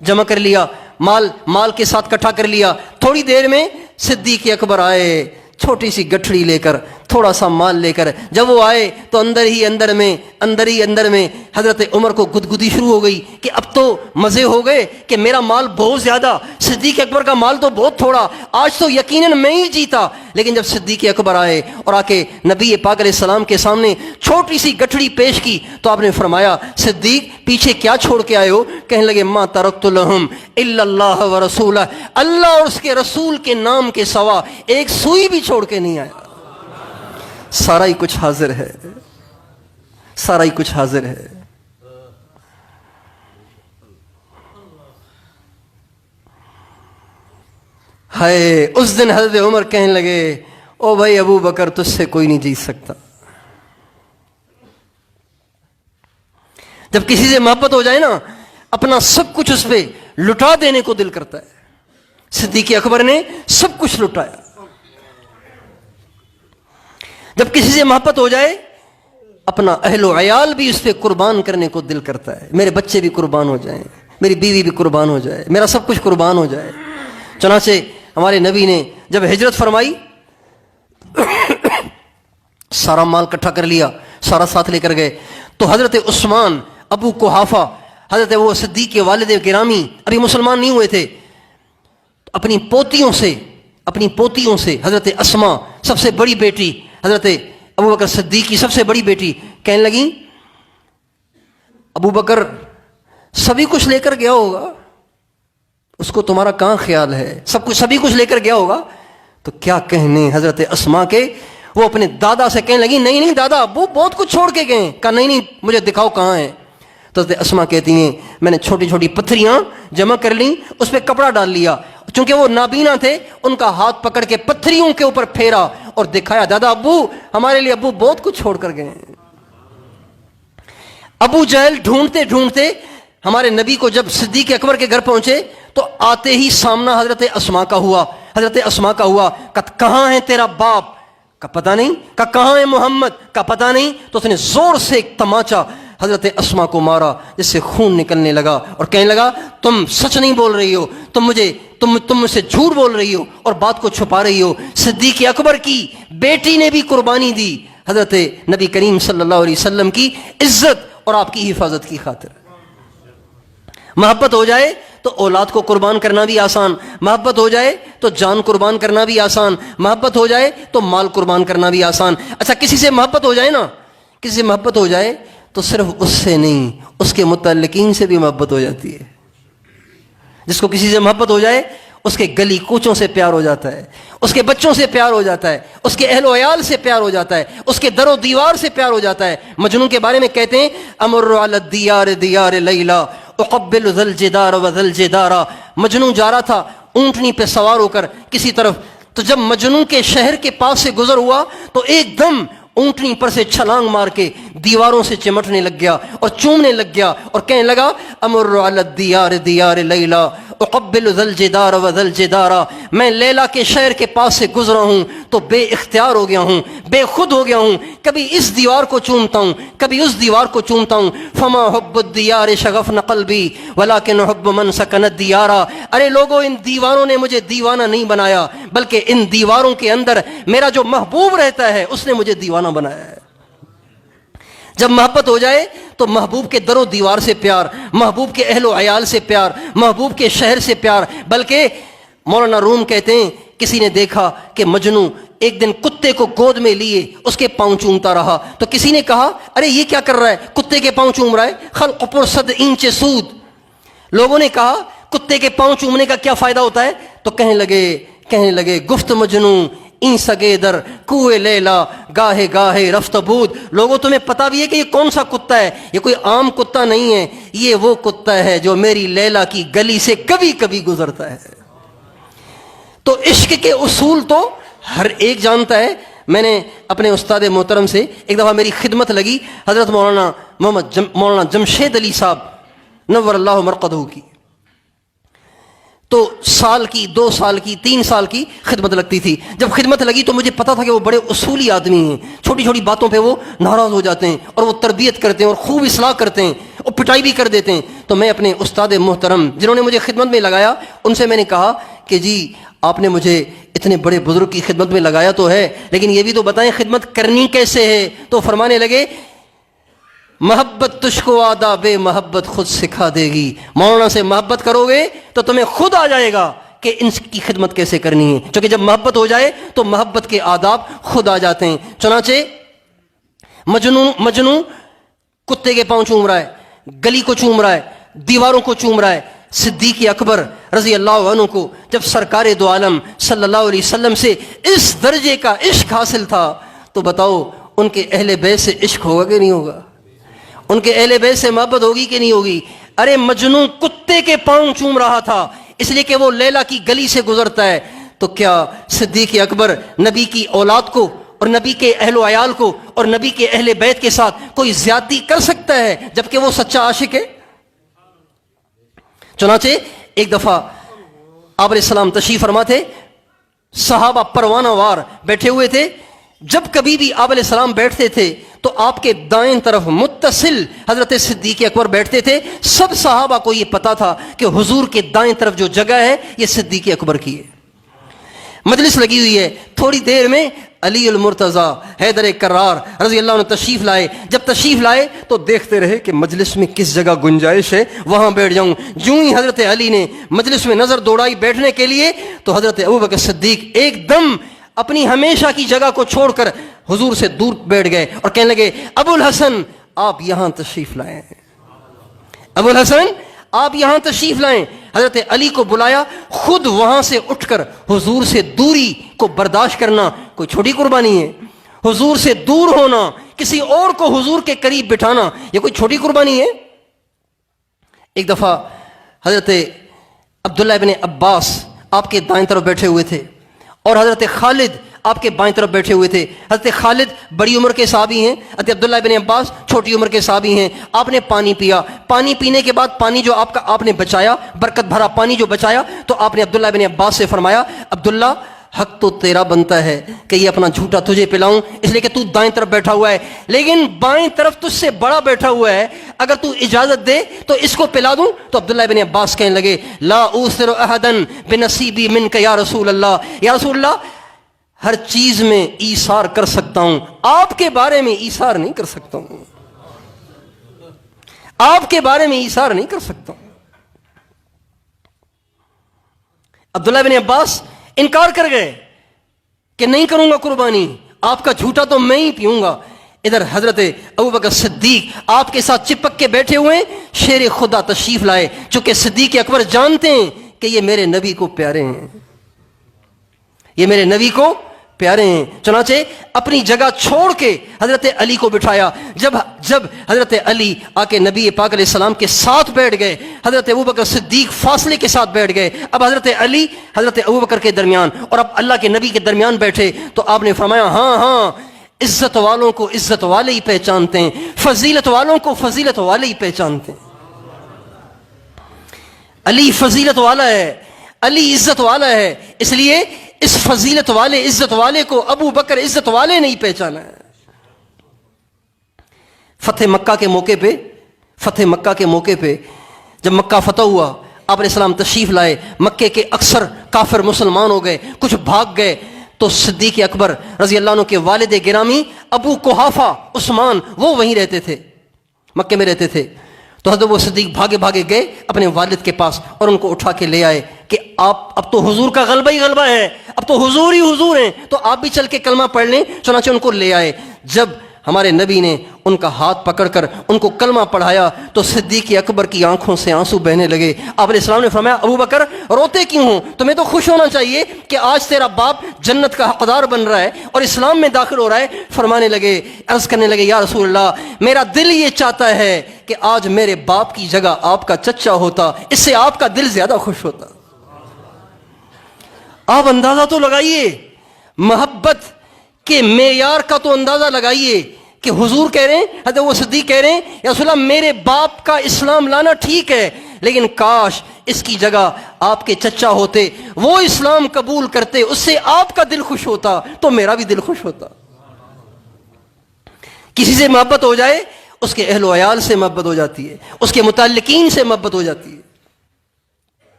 جمع کر لیا، مال کے ساتھ اکٹھا کر لیا. تھوڑی دیر میں صدیق اکبر آئے چھوٹی سی گٹھڑی لے کر، تھوڑا سا مال لے کر. جب وہ آئے تو اندر ہی اندر میں حضرت عمر کو گدگدی شروع ہو گئی کہ اب تو مزے ہو گئے کہ میرا مال بہت زیادہ، صدیق اکبر کا مال تو بہت تھوڑا، آج تو یقیناً میں ہی جیتا. لیکن جب صدیق اکبر آئے اور آ کے نبی پاک علیہ السلام کے سامنے چھوٹی سی گٹھڑی پیش کی تو آپ نے فرمایا صدیق پیچھے کیا چھوڑ کے آئے ہو؟ کہنے لگے ما ترکت لہم الا اللہ ورسولہ، اللہ اور اس کے رسول کے نام کے سوا ایک سوئی بھی چھوڑ کے نہیں آیا. سارا ہی کچھ حاضر ہے، سارا ہی کچھ حاضر ہے. ہائے اس دن حضرت عمر کہنے لگے او بھائی ابو بکر تجھ سے کوئی نہیں جیت سکتا. جب کسی سے محبت ہو جائے نا اپنا سب کچھ اس پہ لٹا دینے کو دل کرتا ہے. صدیق اکبر نے سب کچھ لٹایا. جب کسی سے محبت ہو جائے اپنا اہل و عیال بھی اس پہ قربان کرنے کو دل کرتا ہے. میرے بچے بھی قربان ہو جائیں، میری بیوی بھی قربان ہو جائے، میرا سب کچھ قربان ہو جائے. چنانچہ ہمارے نبی نے جب ہجرت فرمائی سارا مال اکٹھا کر لیا، سارا ساتھ لے کر گئے. تو حضرت عثمان ابو قحافہ حضرت وہ صدیق کے والد گرامی ابھی مسلمان نہیں ہوئے تھے، اپنی پوتیوں سے حضرت اسما سب سے بڑی بیٹی، حضرت ابو بکر صدیق کی سب سے بڑی بیٹی کہنے لگیں ابو بکر سبھی کچھ لے کر گیا ہوگا، اس کو تمہارا کہاں خیال ہے، سبھی کچھ لے کر گیا ہوگا. تو کیا کہنے حضرت اسما کے، وہ اپنے دادا سے کہنے لگی نہیں دادا ابو بہت کچھ چھوڑ کے گئے. کہا نہیں مجھے دکھاؤ کہاں ہے. تو حضرت اسما کہتی ہیں میں نے چھوٹی چھوٹی پتھریاں جمع کر لیں، اس پہ کپڑا ڈال لیا، چونکہ وہ نابینا تھے، ان کا ہاتھ پکڑ کے پتھریوں کے اوپر پھیرا اور دکھایا دادا ابو ہمارے لیے ابو بہت کچھ چھوڑ کر گئے. ابو جہل ڈھونڈتے ہمارے نبی کو جب صدیق اکبر کے گھر پہنچے تو آتے ہی سامنا حضرت اسما کا ہوا. کہاں ہے تیرا باپ؟ کا پتہ نہیں. کہاں ہے محمد؟ کا پتہ نہیں. تو اس نے زور سے ایک تماچا حضرت اسما کو مارا جس سے خون نکلنے لگا اور کہنے لگا تم سچ نہیں بول رہی ہو، تم تم مجھ سے جھوٹ بول رہی ہو اور بات کو چھپا رہی ہو۔ صدیق اکبر کی بیٹی نے بھی قربانی دی حضرت نبی کریم صلی اللہ علیہ وسلم کی عزت اور آپ کی حفاظت کی خاطر۔ محبت ہو جائے تو اولاد کو قربان کرنا بھی آسان، محبت ہو جائے تو جان قربان کرنا بھی آسان، محبت ہو جائے تو مال قربان کرنا بھی آسان۔ اچھا کسی سے محبت ہو جائے نا، کسی سے محبت ہو جائے تو صرف اس سے نہیں، اس کے متعلقین سے بھی محبت ہو جاتی ہے۔ جس کو کسی سے محبت ہو جائے اس کے گلی کوچوں سے پیار ہو جاتا ہے، اس کے بچوں سے پیار ہو جاتا ہے، اس کے اہل و عیال سے پیار ہو جاتا ہے، اس کے در و دیوار سے پیار ہو جاتا ہے۔ مجنون کے بارے میں کہتے ہیں امر علی الدیار دیار لیلا اقبل ذل جدار و ذل جدارا۔ مجنون جا رہا تھا اونٹنی پہ سوار ہو کر کسی طرف، تو جب مجنون کے شہر کے پاس سے گزر ہوا تو ایک دم اونٹنی پر سے چھلانگ مار کے دیواروں سے چمٹنے لگ گیا اور چومنے لگ گیا اور کہنے لگا امر علی الدیار دیار لیلا اقبل ذل جدار و ذل جدارا۔ میں لیلا کے شہر کے پاس سے گزرا ہوں تو بے اختیار ہو گیا ہوں، بے خود ہو گیا ہوں، کبھی اس دیوار کو چومتا ہوں کبھی اس دیوار کو چومتا ہوں۔ فما حب الدیار شغفن قلبی ولکن حب من سکن الدیارا۔ ارے لوگوں، ان دیواروں نے مجھے دیوانہ نہیں بنایا بلکہ ان دیواروں کے اندر میرا جو محبوب رہتا ہے اس نے مجھے دیوانہ بنایا ہے۔ جب محبت ہو جائے تو محبوب کے در و دیوار سے پیار، محبوب کے اہل و عیال سے پیار، محبوب کے شہر سے پیار۔ بلکہ مولانا روم کہتے ہیں کسی نے دیکھا کہ مجنوں ایک دن کتے کو گود میں لیے اس کے پاؤں چومتا رہا، تو کسی نے کہا ارے یہ کیا کر رہا ہے، کتے کے پاؤں چوم رہا ہے، خلق پر صد اینچ سود۔ لوگوں نے کہا کتے کے پاؤں چومنے کا کیا فائدہ ہوتا ہے، تو کہنے لگے گفت مجنوں این سگے در کوئے لیلا گاہے گاہے رفت بود۔ لوگوں تمہیں پتا بھی ہے کہ یہ کون سا کتا ہے، یہ کوئی عام کتا نہیں ہے، یہ وہ کتا ہے جو میری لیلا کی گلی سے کبھی کبھی گزرتا ہے۔ تو عشق کے اصول تو ہر ایک جانتا ہے۔ میں نے اپنے استاد محترم سے ایک دفعہ میری خدمت لگی حضرت مولانا جمشید علی صاحب نور اللہ مرقدہ کی، تو سال کی 2 سال کی 3 سال کی خدمت لگتی تھی۔ جب خدمت لگی تو مجھے پتا تھا کہ وہ بڑے اصولی آدمی ہیں، چھوٹی چھوٹی باتوں پہ وہ ناراض ہو جاتے ہیں اور وہ تربیت کرتے ہیں اور خوب اصلاح کرتے ہیں اور پٹائی بھی کر دیتے ہیں۔ تو میں اپنے استاد محترم جنہوں نے مجھے خدمت میں لگایا ان سے میں نے کہا کہ جی آپ نے مجھے اتنے بڑے بزرگ کی خدمت میں لگایا تو ہے، لیکن یہ بھی تو بتائیں خدمت کرنی کیسے ہے۔ تو فرمانے لگے محبت تجھ کو آداب محبت خود سکھا دے گی۔ مولانا سے محبت کرو گے تو تمہیں خود آ جائے گا کہ ان کی خدمت کیسے کرنی ہے، کیونکہ جب محبت ہو جائے تو محبت کے آداب خود آ جاتے ہیں۔ چنانچہ مجنوں کتے کے پاؤں چوم رہا ہے، گلی کو چوم رہا ہے، دیواروں کو چوم رہا ہے۔ صدیق اکبر رضی اللہ عنہ کو جب سرکار دو عالم صلی اللہ علیہ وسلم سے اس درجے کا عشق حاصل تھا تو بتاؤ ان کے اہل بیت سے عشق ہوگا کہ نہیں ہوگا، ان کے اہل بیت سے محبت ہوگی کہ نہیں ہوگی۔ ارے مجنوں کتے کے پاؤں چوم رہا تھا اس لیے کہ وہ لیلا کی گلی سے گزرتا ہے، تو کیا صدیق اکبر نبی کی اولاد کو اور نبی کے اہل و عیال کو اور نبی کے اہل بیت کے ساتھ کوئی زیادتی کر سکتا ہے جبکہ وہ سچا عاشق ہے؟ چنانچہ ایک دفعہ آپ علیہ السلام تشریف فرما تھے، صحابہ پروانہ وار بیٹھے ہوئے تھے۔ جب کبھی بھی آپ علیہ السلام بیٹھتے تھے تو آپ کے دائیں طرف متصل حضرت صدیق اکبر بیٹھتے تھے۔ سب صحابہ کو یہ پتا تھا کہ حضور کے دائیں طرف جو جگہ ہے یہ صدیق اکبر کی ہے۔ مجلس لگی ہوئی ہے، تھوڑی دیر میں علی المرتضیٰ حیدر کرار رضی اللہ عنہ تشریف لائے۔ جب تشریف لائے تو دیکھتے رہے کہ مجلس میں کس جگہ گنجائش ہے وہاں بیٹھ جاؤں۔ جو ہی حضرت علی نے مجلس میں نظر دوڑائی بیٹھنے کے لیے تو حضرت ابوبکر صدیق ایک دم اپنی ہمیشہ کی جگہ کو چھوڑ کر حضور سے دور بیٹھ گئے اور کہنے لگے ابو الحسن آپ یہاں تشریف لائیں، ابو الحسن آپ یہاں تشریف لائیں۔ حضرت علی کو بلایا، خود وہاں سے اٹھ کر حضور سے دوری کو برداشت کرنا کوئی چھوٹی قربانی ہے، حضور سے دور ہونا، کسی اور کو حضور کے قریب بٹھانا یہ کوئی چھوٹی قربانی ہے۔ ایک دفعہ حضرت عبداللہ ابن عباس آپ کے دائیں طرف بیٹھے ہوئے تھے اور حضرت خالد آپ کے بائیں طرف بیٹھے ہوئے تھے۔ حضرت خالد بڑی عمر کے صحابی ہیں، حضرت عبداللہ بن عباس چھوٹی عمر کے صحابی ہیں۔ آپ نے پانی پیا، پانی پینے کے بعد پانی جو آپ نے بچایا، برکت بھرا پانی جو بچایا، تو آپ نے عبداللہ بن عباس سے فرمایا عبداللہ حق تو تیرا بنتا ہے کہ یہ اپنا جھوٹا تجھے پلاؤں، اس لیے کہ تو دائیں طرف بیٹھا ہوا ہے، لیکن بائیں طرف تجھ سے بڑا بیٹھا ہوا ہے، اگر تو اجازت دے تو اس کو پلا دوں۔ تو عبداللہ ابن عباس کہنے لگے لا اوثر احدا بنصیبی منک یا رسول اللہ، یا رسول اللہ ہر چیز میں ایثار کر سکتا ہوں، آپ کے بارے میں ایثار نہیں کر سکتا ہوں، آپ کے بارے میں ایثار نہیں کر سکتا ہوں۔ عبداللہ بن عباس انکار کر گئے کہ نہیں کروں گا قربانی، آپ کا جھوٹا تو میں ہی پیوں گا۔ ادھر حضرت ابوبکر صدیق آپ کے ساتھ چپک کے بیٹھے ہوئے، شیر خدا تشریف لائے، چونکہ صدیق اکبر جانتے ہیں کہ یہ میرے نبی کو پیارے ہیں، یہ میرے نبی کو پیارے ہیں، چنانچہ اپنی جگہ چھوڑ کے حضرت علی کو بٹھایا۔ جب حضرت علی آ کے نبی پاک علیہ السلام کے ساتھ بیٹھ گئے، حضرت ابوبکر صدیق فاصلے کے ساتھ بیٹھ گئے، اب حضرت علی حضرت ابوبکر کے درمیان اور اب اللہ کے نبی کے درمیان بیٹھے، تو آپ نے فرمایا ہاں ہاں، عزت والوں کو عزت والے ہی پہچانتے ہیں، فضیلت والوں کو فضیلت والے ہی پہچانتے ہیں۔ علی فضیلت والا ہے، علی عزت والا ہے، اس لیے اس فضیلت والے عزت والے کو ابو بکر عزت والے نہیں پہچانا ہے۔ فتح مکہ کے موقع پہ جب مکہ فتح ہوا، آپ علیہ السلام تشریف لائے، مکے کے اکثر کافر مسلمان ہو گئے، کچھ بھاگ گئے، تو صدیق اکبر رضی اللہ عنہ کے والد گرامی ابو قحافہ عثمان وہ وہیں رہتے تھے، مکے میں رہتے تھے، تو حضرت وہ صدیق بھاگے گئے اپنے والد کے پاس اور ان کو اٹھا کے لے آئے کہ آپ اب تو حضور کا غلبہ ہی غلبہ ہے، اب تو حضور ہی حضور ہیں، تو آپ بھی چل کے کلمہ پڑھ لیں۔ چنانچہ ان کو لے آئے۔ جب ہمارے نبی نے ان کا ہاتھ پکڑ کر ان کو کلمہ پڑھایا تو صدیق اکبر کی آنکھوں سے آنسو بہنے لگے۔ آپ علیہ السلام نے فرمایا ابو بکر روتے کیوں ہوں؟ تمہیں تو خوش ہونا چاہیے کہ آج تیرا باپ جنت کا حقدار بن رہا ہے اور اسلام میں داخل ہو رہا ہے۔ فرمانے لگے، عرض کرنے لگے یا رسول اللہ میرا دل یہ چاہتا ہے کہ آج میرے باپ کی جگہ آپ کا چچا ہوتا، اس سے آپ کا دل زیادہ خوش ہوتا۔ آپ اندازہ تو لگائیے، محبت کے معیار کا تو اندازہ لگائیے کہ حضور کہہ رہے ہیں، حضرت وہ صدیق کہہ رہے ہیں یا رسول اللہ میرے باپ کا اسلام لانا ٹھیک ہے، لیکن کاش اس کی جگہ آپ کے چچا ہوتے، وہ اسلام قبول کرتے، اس سے آپ کا دل خوش ہوتا تو میرا بھی دل خوش ہوتا۔ کسی سے محبت ہو جائے، اس کے اہل و عیال سے محبت ہو جاتی ہے، اس کے متعلقین سے محبت ہو جاتی ہے۔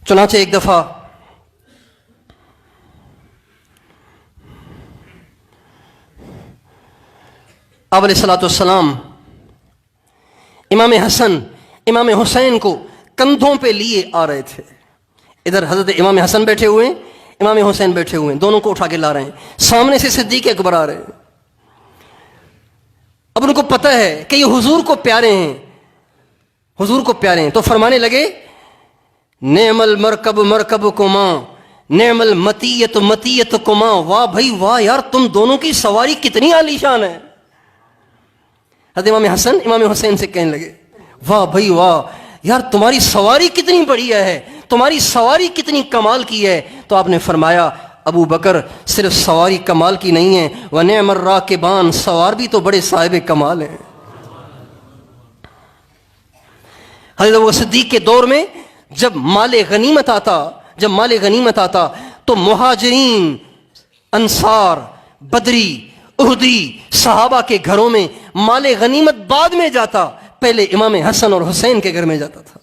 چنانچہ ایک دفعہ آپ علیہ الصلوۃ والسلام امام حسن امام حسین کو کندھوں پہ لیے آ رہے تھے۔ ادھر حضرت امام حسن بیٹھے ہوئے ہیں، امام حسین بیٹھے ہوئے ہیں، دونوں کو اٹھا کے لا رہے ہیں، سامنے سے صدیق اکبر آ رہے ہیں۔ اب ان کو پتہ ہے کہ یہ حضور کو پیارے ہیں، حضور کو پیارے ہیں، تو فرمانے لگے نعم المرکب مرکبکما نعم المطیت مطیتکما، واہ بھائی واہ یار تم دونوں کی سواری کتنی عالی شان ہے۔ حضرت امام حسن امام حسین سے کہنے لگے واہ بھائی واہ یار تمہاری سواری کتنی بڑھیا ہے، تمہاری سواری کتنی کمال کی ہے۔ تو آپ نے فرمایا ابو بکر صرف سواری کمال کی نہیں ہے، وَنِعْمَ الرَّاكِبَانِ، سوار بھی تو بڑے صاحب کمال ہیں۔ حضرت ابو صدیق کے دور میں جب مال غنیمت آتا تو مہاجرین، انصار، بدری، احدی صحابہ کے گھروں میں مال غنیمت بعد میں جاتا، پہلے امام حسن اور حسین کے گھر میں جاتا تھا۔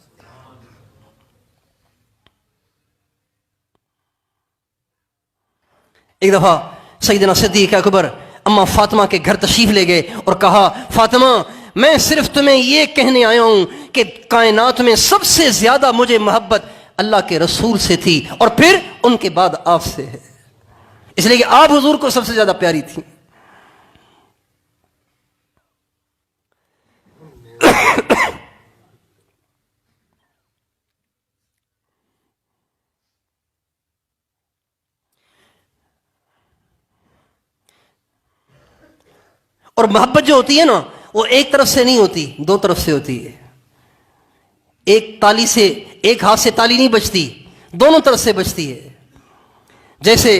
ایک دفعہ سیدنا صدیق اکبر اما فاطمہ کے گھر تشریف لے گئے اور کہا فاطمہ میں صرف تمہیں یہ کہنے آیا ہوں کہ کائنات میں سب سے زیادہ مجھے محبت اللہ کے رسول سے تھی اور پھر ان کے بعد آپ سے ہے، اس لیے کہ آپ حضور کو سب سے زیادہ پیاری تھی۔ اور محبت جو ہوتی ہے نا وہ ایک طرف سے نہیں ہوتی، دو طرف سے ہوتی ہے۔ ایک ہاتھ سے تالی نہیں بجتی، دونوں طرف سے بجتی ہے۔ جیسے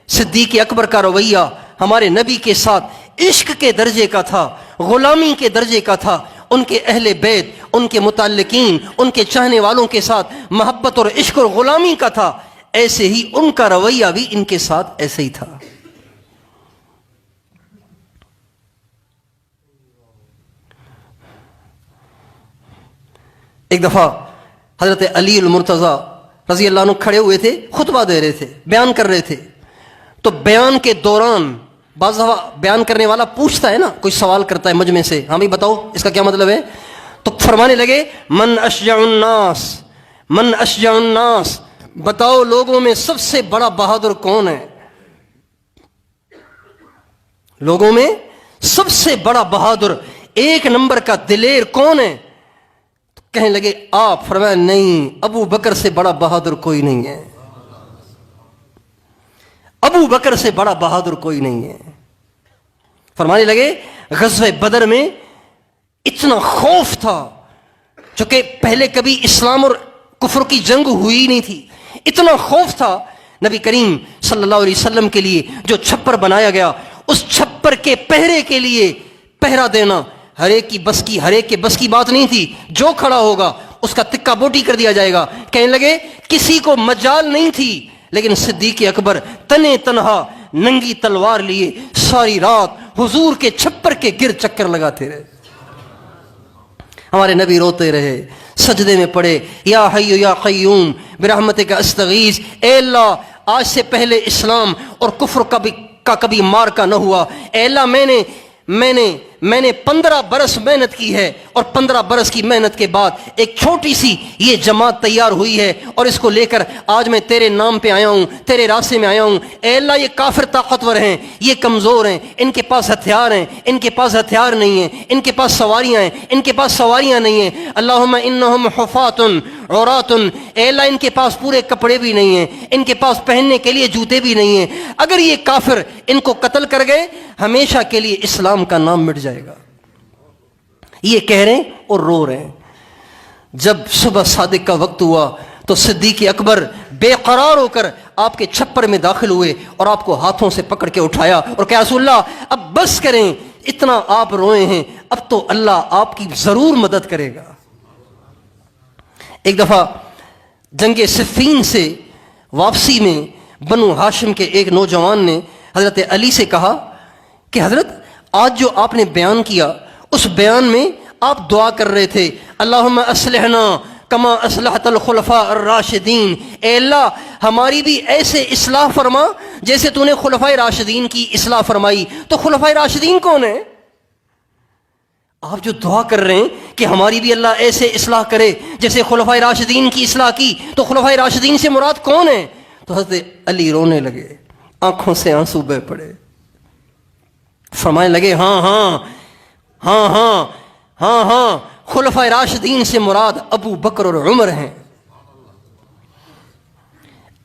صدیق اکبر کا رویہ ہمارے نبی کے ساتھ عشق کے درجے کا تھا، غلامی کے درجے کا تھا. ان کے اہل بیت، ان کے متعلقین، ان کے چاہنے والوں کے ساتھ محبت اور عشق اور غلامی کا تھا. ایسے ہی ان کا رویہ بھی ان کے ساتھ ایسے ہی تھا. ایک دفعہ حضرت علی المرتضیٰ رضی اللہ عنہ کھڑے ہوئے تھے، خطبہ دے رہے تھے، بیان کر رہے تھے. تو بیان کے دوران بعض دفعہ بیان کرنے والا پوچھتا ہے نا، کوئی سوال کرتا ہے مجمع سے، ہاں بھائی بتاؤ اس کا کیا مطلب ہے. تو فرمانے لگے من اشجع الناس، من اشجع الناس، بتاؤ لوگوں میں سب سے بڑا بہادر کون ہے؟ لوگوں میں سب سے بڑا بہادر، ایک نمبر کا دلیر کون ہے؟ کہنے لگے آپ. فرمایا نہیں، ابو بکر سے بڑا بہادر کوئی نہیں ہے، ابو بکر سے بڑا بہادر کوئی نہیں ہے. فرمانے لگے غزوہ بدر میں اتنا خوف تھا، چونکہ پہلے کبھی اسلام اور کفر کی جنگ ہوئی نہیں تھی. اتنا خوف تھا نبی کریم صلی اللہ علیہ وسلم کے لیے. جو چھپر بنایا گیا، اس چھپر کے پہرے کے لیے پہرا دینا ہر ایک کے بس کی بات نہیں تھی. جو کھڑا ہوگا اس کا تکہ بوٹی کر دیا جائے گا. کہنے لگے کسی کو مجال نہیں تھی، لیکن صدیق اکبر تنے تنہا ننگی تلوار لیے ساری رات حضور کے چھپر کے گر چکر لگاتے رہے. ہمارے نبی روتے رہے، سجدے میں پڑے، یا حی یا قیوم برحمتک استغیث، اے اللہ آج سے پہلے اسلام اور کفر کا کبھی مار کا نہ ہوا. اے اللہ میں نے 15 برس محنت کی ہے، اور 15 برس کی محنت کے بعد ایک چھوٹی سی یہ جماعت تیار ہوئی ہے، اور اس کو لے کر آج میں تیرے نام پہ آیا ہوں، تیرے راستے میں آیا ہوں. اے اللہ یہ کافر طاقتور ہیں، یہ کمزور ہیں، ان کے پاس ہتھیار ہیں، ان کے پاس ہتھیار نہیں ہیں، ان کے پاس سواریاں ہیں، ان کے پاس سواریاں نہیں ہیں. اللہم انہم حفاۃ عورات، اے اللہ ان کے پاس پورے کپڑے بھی نہیں ہیں، ان کے پاس پہننے کے لیے جوتے بھی نہیں ہیں. اگر یہ کافر ان کو قتل کر گئے، ہمیشہ کے لیے اسلام کا نام مٹ جائے گا. یہ کہہ رہے ہیں اور رو رہے ہیں. جب صبح صادق کا وقت ہوا تو صدیق اکبر بے قرار ہو کر آپ کے چھپر میں داخل ہوئے اور آپ کو ہاتھوں سے پکڑ کے اٹھایا اور کہا رسول اللہ اب بس کریں، اتنا آپ روئے ہیں، اب تو اللہ آپ کی ضرور مدد کرے گا. ایک دفعہ جنگ صفین سے واپسی میں بنو ہاشم کے ایک نوجوان نے حضرت علی سے کہا کہ حضرت آج جو آپ نے بیان کیا، اس بیان میں آپ دعا کر رہے تھے اللہم اصلحنا کما اصلحت الخلفاء الراشدین، اے اللہ ہماری بھی ایسے اصلاح فرما جیسے تو نے خلفاء راشدین کی اصلاح فرمائی. تو خلفاء راشدین کون ہیں؟ آپ جو دعا کر رہے ہیں کہ ہماری بھی اللہ ایسے اصلاح کرے جیسے خلفاء راشدین کی اصلاح کی، تو خلفاء راشدین سے مراد کون ہیں؟ تو حضرت علی رونے لگے، آنکھوں سے آنسو بہہ پڑے. فرمانے لگے ہاں ہاں ہاں ہاں ہاں ہاں خلفاء راشدین سے مراد ابو بکر اور عمر ہیں،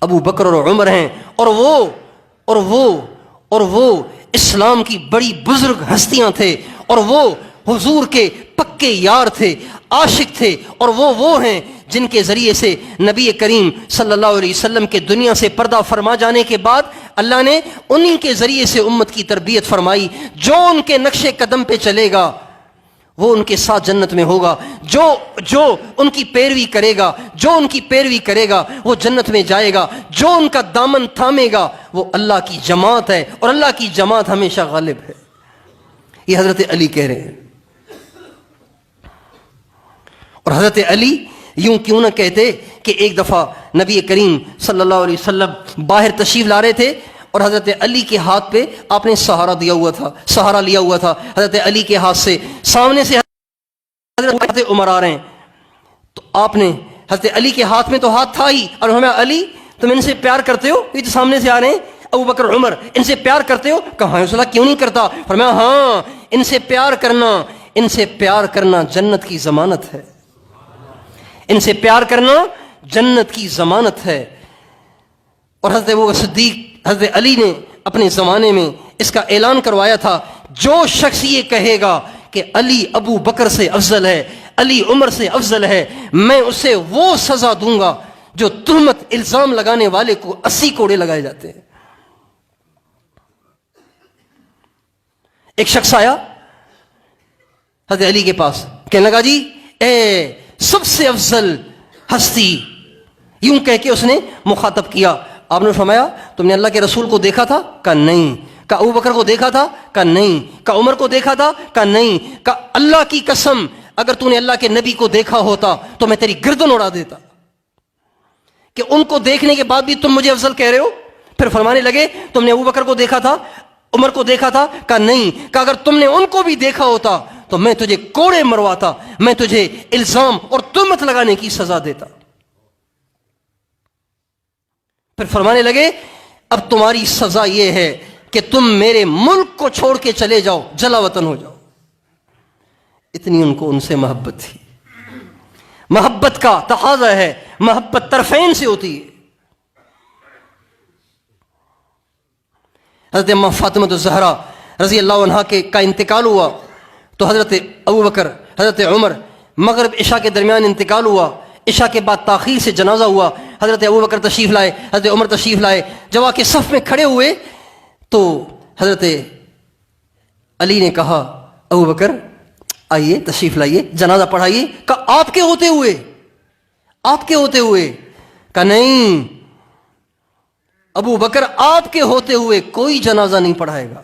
ابو بکر اور عمر ہیں. اور وہ اسلام کی بڑی بزرگ ہستیاں تھے، اور وہ حضور کے پکے یار تھے، عاشق تھے. اور وہ ہیں جن کے ذریعے سے نبی کریم صلی اللہ علیہ وسلم کے دنیا سے پردہ فرما جانے کے بعد اللہ نے انہی کے ذریعے سے امت کی تربیت فرمائی. جو ان کے نقش قدم پہ چلے گا وہ ان کے ساتھ جنت میں ہوگا، جو ان کی پیروی کرے گا، جو ان کی پیروی کرے گا وہ جنت میں جائے گا. جو ان کا دامن تھامے گا وہ اللہ کی جماعت ہے، اور اللہ کی جماعت ہمیشہ غالب ہے. یہ حضرت علی کہہ رہے ہیں. اور حضرت علی یوں کیوں نہ کہتے کہ ایک دفعہ نبی کریم صلی اللہ علیہ وسلم باہر تشریف لا رہے تھے، اور حضرت علی کے ہاتھ پہ آپ نے سہارا لیا ہوا تھا. حضرت علی کے ہاتھ سے سامنے سے حضرت عمر آ رہے ہیں، تو آپ نے حضرت علی کے ہاتھ میں تو ہاتھ تھا ہی، اور ہمیں علی تم ان سے پیار کرتے ہو؟ یہ تو سامنے سے آ رہے ہیں ابو بکر عمر، ان سے پیار کرتے ہو؟ کہا رسول اللہ کیوں نہیں کرتا؟ فرمایا ہاں ان سے پیار کرنا جنت کی ضمانت ہے، ان سے پیار کرنا جنت کی ضمانت ہے. اور حضرت علی نے اپنے زمانے میں اس کا اعلان کروایا تھا، جو شخص یہ کہے گا کہ علی ابو بکر سے افضل ہے، علی عمر سے افضل ہے، میں اسے وہ سزا دوں گا جو تہمت الزام لگانے والے کو 80 کوڑے لگائے جاتے ہیں. ایک شخص آیا حضرت علی کے پاس، کہنے لگا جی اے سب سے افضل ہستی، یوں کہہ کے اس نے مخاطب کیا. آپ نے فرمایا تم نے اللہ کے رسول کو دیکھا تھا؟ کہا نہیں. کہا ابو بکر کو دیکھا تھا؟ کہا نہیں. کہا عمر کو دیکھا تھا؟ کہا نہیں. کہا اللہ کی قسم اگر تو نے اللہ کے نبی کو دیکھا ہوتا تو میں تیری گردن اڑا دیتا، کہ ان کو دیکھنے کے بعد بھی تم مجھے افضل کہہ رہے ہو. پھر فرمانے لگے تم نے ابو بکر کو دیکھا تھا، عمر کو دیکھا تھا؟ کہا نہیں. کہا اگر تم نے ان کو بھی دیکھا ہوتا تو میں تجھے کوڑے مرواتا، میں تجھے الزام اور تہمت لگانے کی سزا دیتا. پھر فرمانے لگے اب تمہاری سزا یہ ہے کہ تم میرے ملک کو چھوڑ کے چلے جاؤ، جلا وطن ہو جاؤ. اتنی ان کو ان سے محبت تھی. محبت کا تقاضا ہے، محبت طرفین سے ہوتی ہے. حضرت اماں فاطمہ الزہرا رضی اللہ عنہا کا انتقال ہوا تو حضرت ابو بکر، حضرت عمر، مغرب عشاء کے درمیان انتقال ہوا. عشاء کے بعد تاخیر سے جنازہ ہوا. حضرت ابو بکر تشریف لائے، حضرت عمر تشریف لائے. جب آ کے صف میں کھڑے ہوئے تو حضرت علی نے کہا ابو بکر آئیے تشریف لائیے، جنازہ پڑھائیے. کہا آپ کے ہوتے ہوئے، آپ کے ہوتے ہوئے؟ کہا نہیں ابو بکر آپ کے ہوتے ہوئے کوئی جنازہ نہیں پڑھائے گا،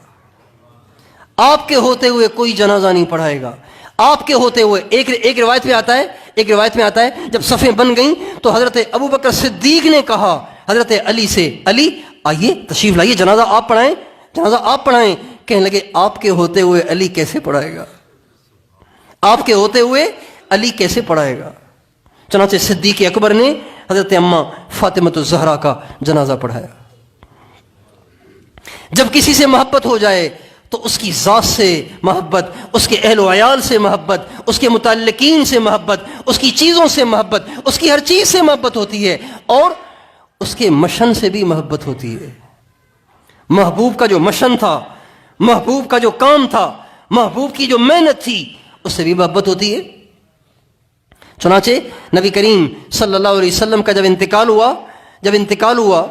آپ کے ہوتے ہوئے کوئی جنازہ نہیں پڑھائے گا. آپ کے ہوتے ہوئے ایک روایت میں آتا ہے جب صفیں بن گئیں تو حضرت ابو بکر صدیق نے کہا حضرت علی سے، علی آئیے تشریف لائیے، جنازہ آپ پڑھائیں، جنازہ آپ پڑھائیں. کہنے لگے آپ کے ہوتے ہوئے علی کیسے پڑھائے گا، آپ کے ہوتے ہوئے علی کیسے پڑھائے گا. چنانچہ صدیق اکبر نے حضرت اماں فاطمہ الزہرا کا جنازہ پڑھایا. جب کسی سے محبت ہو جائے تو اس کی ذات سے محبت، اس کے اہل و عیال سے محبت، اس کے متعلقین سے محبت، اس کی چیزوں سے محبت، اس کی ہر چیز سے محبت ہوتی ہے، اور اس کے مشن سے بھی محبت ہوتی ہے. محبوب کا جو مشن تھا، محبوب کا جو کام تھا، محبوب کی جو محنت تھی، اس سے بھی محبت ہوتی ہے. چنانچہ نبی کریم صلی اللہ علیہ وسلم کا جب انتقال ہوا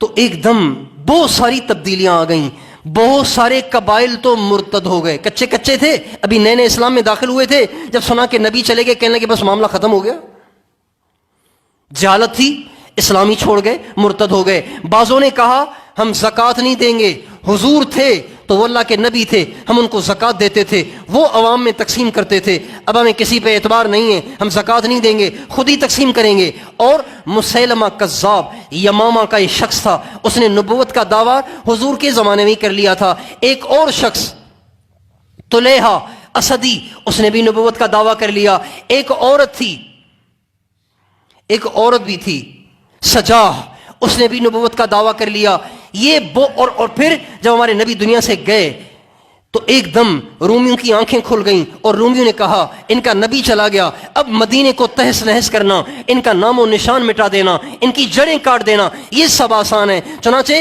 تو ایک دم بہت ساری تبدیلیاں آ گئیں. بہت سارے قبائل تو مرتد ہو گئے، کچے تھے، ابھی نئے نئے اسلام میں داخل ہوئے تھے. جب سنا کہ نبی چلے گئے، کہنے لگے بس معاملہ ختم ہو گیا. جہالت تھی، اسلامی چھوڑ گئے، مرتد ہو گئے. بعضوں نے کہا ہم زکوٰۃ نہیں دیں گے، حضور تھے تو وہ اللہ کے نبی تھے، ہم ان کو زکوٰۃ دیتے تھے، وہ عوام میں تقسیم کرتے تھے، اب ہمیں کسی پہ اعتبار نہیں ہے، ہم زکوٰۃ نہیں دیں گے، خود ہی تقسیم کریں گے. اور مسیلمہ کذاب یمامہ کا ایک شخص تھا، اس نے نبوت کا دعویٰ حضور کے زمانے میں کر لیا تھا. ایک اور شخص طلیحہ اسدی، اس نے بھی نبوت کا دعویٰ کر لیا. ایک عورت بھی تھی سجاح، اس نے بھی نبوت کا دعویٰ کر لیا. اور پھر جب ہمارے نبی دنیا سے گئے تو ایک دم رومیوں کی آنکھیں کھل گئیں اور رومیوں نے کہا ان کا نبی چلا گیا، اب مدینے کو تہس نہس کرنا، ان کا نام و نشان مٹا دینا، ان کی جڑیں کاٹ دینا، یہ سب آسان ہے. چنانچہ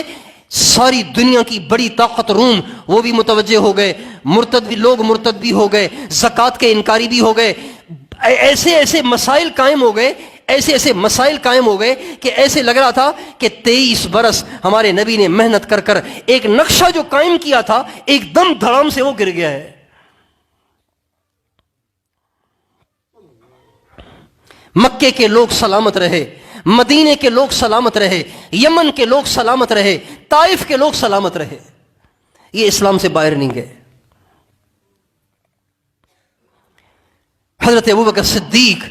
ساری دنیا کی بڑی طاقت روم وہ بھی متوجہ ہو گئے، مرتد بھی ہو گئے، زکوٰۃ کے انکاری بھی ہو گئے. ایسے مسائل قائم ہو گئے کہ ایسے لگ رہا تھا کہ 23 برس ہمارے نبی نے محنت کر ایک نقشہ جو قائم کیا تھا ایک دم دھڑام سے وہ گر گیا ہے. مکے کے لوگ سلامت رہے، مدینے کے لوگ سلامت رہے، یمن کے لوگ سلامت رہے، طائف کے لوگ سلامت رہے. یہ اسلام سے باہر نہیں گئے. حضرت ابوبکر صدیق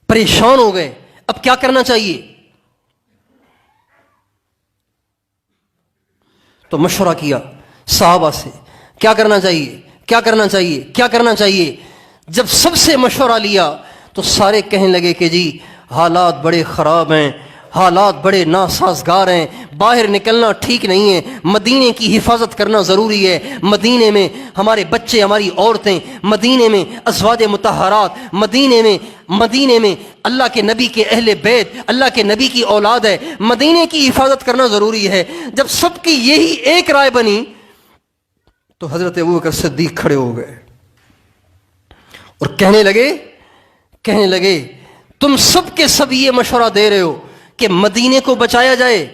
پریشان ہو گئے، اب کیا کرنا چاہیے؟ تو مشورہ کیا صحابہ سے، کیا کرنا چاہیے. جب سب سے مشورہ لیا تو سارے کہنے لگے کہ جی حالات بڑے خراب ہیں، حالات بڑے ناسازگار ہیں، باہر نکلنا ٹھیک نہیں ہے، مدینے کی حفاظت کرنا ضروری ہے، مدینے میں ہمارے بچے، ہماری عورتیں، مدینے میں ازواج مطہرات، مدینے میں اللہ کے نبی کے اہل بیت، اللہ کے نبی کی اولاد ہے، مدینے کی حفاظت کرنا ضروری ہے. جب سب کی یہی ایک رائے بنی تو حضرت ابوبکر صدیق کھڑے ہو گئے اور کہنے لگے تم سب کے سب یہ مشورہ دے رہے ہو کہ مدینے کو بچایا جائے،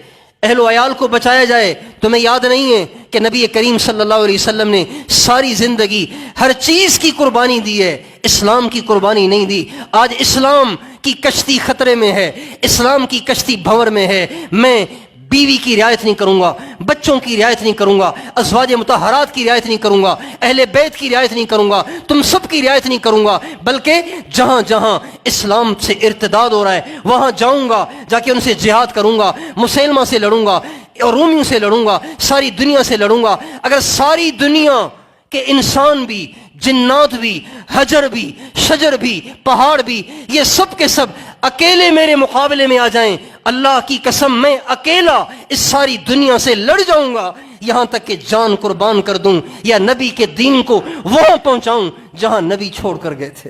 اہل و عیال کو بچایا جائے. تمہیں یاد نہیں ہے کہ نبی کریم صلی اللہ علیہ وسلم نے ساری زندگی ہر چیز کی قربانی دی ہے، اسلام کی قربانی نہیں دی۔ آج اسلام کی کشتی خطرے میں ہے، اسلام کی کشتی بھنور میں ہے۔ میں بیوی کی رعایت نہیں کروں گا، بچوں کی رعایت نہیں کروں گا، ازواج مطہرات کی رعایت نہیں کروں گا، اہل بیت کی رعایت نہیں کروں گا، تم سب کی رعایت نہیں کروں گا، بلکہ جہاں جہاں اسلام سے ارتداد ہو رہا ہے وہاں جاؤں گا، جا کے ان سے جہاد کروں گا، مسلمہ سے لڑوں گا اور رومیوں سے لڑوں گا، ساری دنیا سے لڑوں گا۔ اگر ساری دنیا کہ انسان بھی، جنات بھی، حجر بھی، شجر بھی، پہاڑ بھی، یہ سب کے سب اکیلے میرے مقابلے میں آ جائیں، اللہ کی قسم میں اکیلا اس ساری دنیا سے لڑ جاؤں گا، یہاں تک کہ جان قربان کر دوں یا نبی کے دین کو وہاں پہنچاؤں جہاں نبی چھوڑ کر گئے تھے۔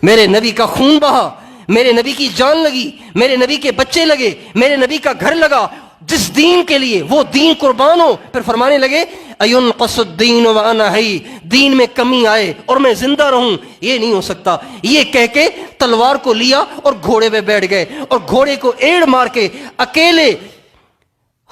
میرے نبی کا خون بہا، میرے نبی کی جان لگی، میرے نبی کے بچے لگے، میرے نبی کا گھر لگا، جس دین کے لیے وہ دین قربان ہو۔ پھر فرمانے لگے اَيُنْقَصُ الدِّينُ وَأَنَا حَيٌّ، دین میں کمی آئے اور میں زندہ رہوں، یہ نہیں ہو سکتا۔ یہ کہہ کے تلوار کو لیا اور گھوڑے پہ بیٹھ گئے اور گھوڑے کو ایڑ مار کے اکیلے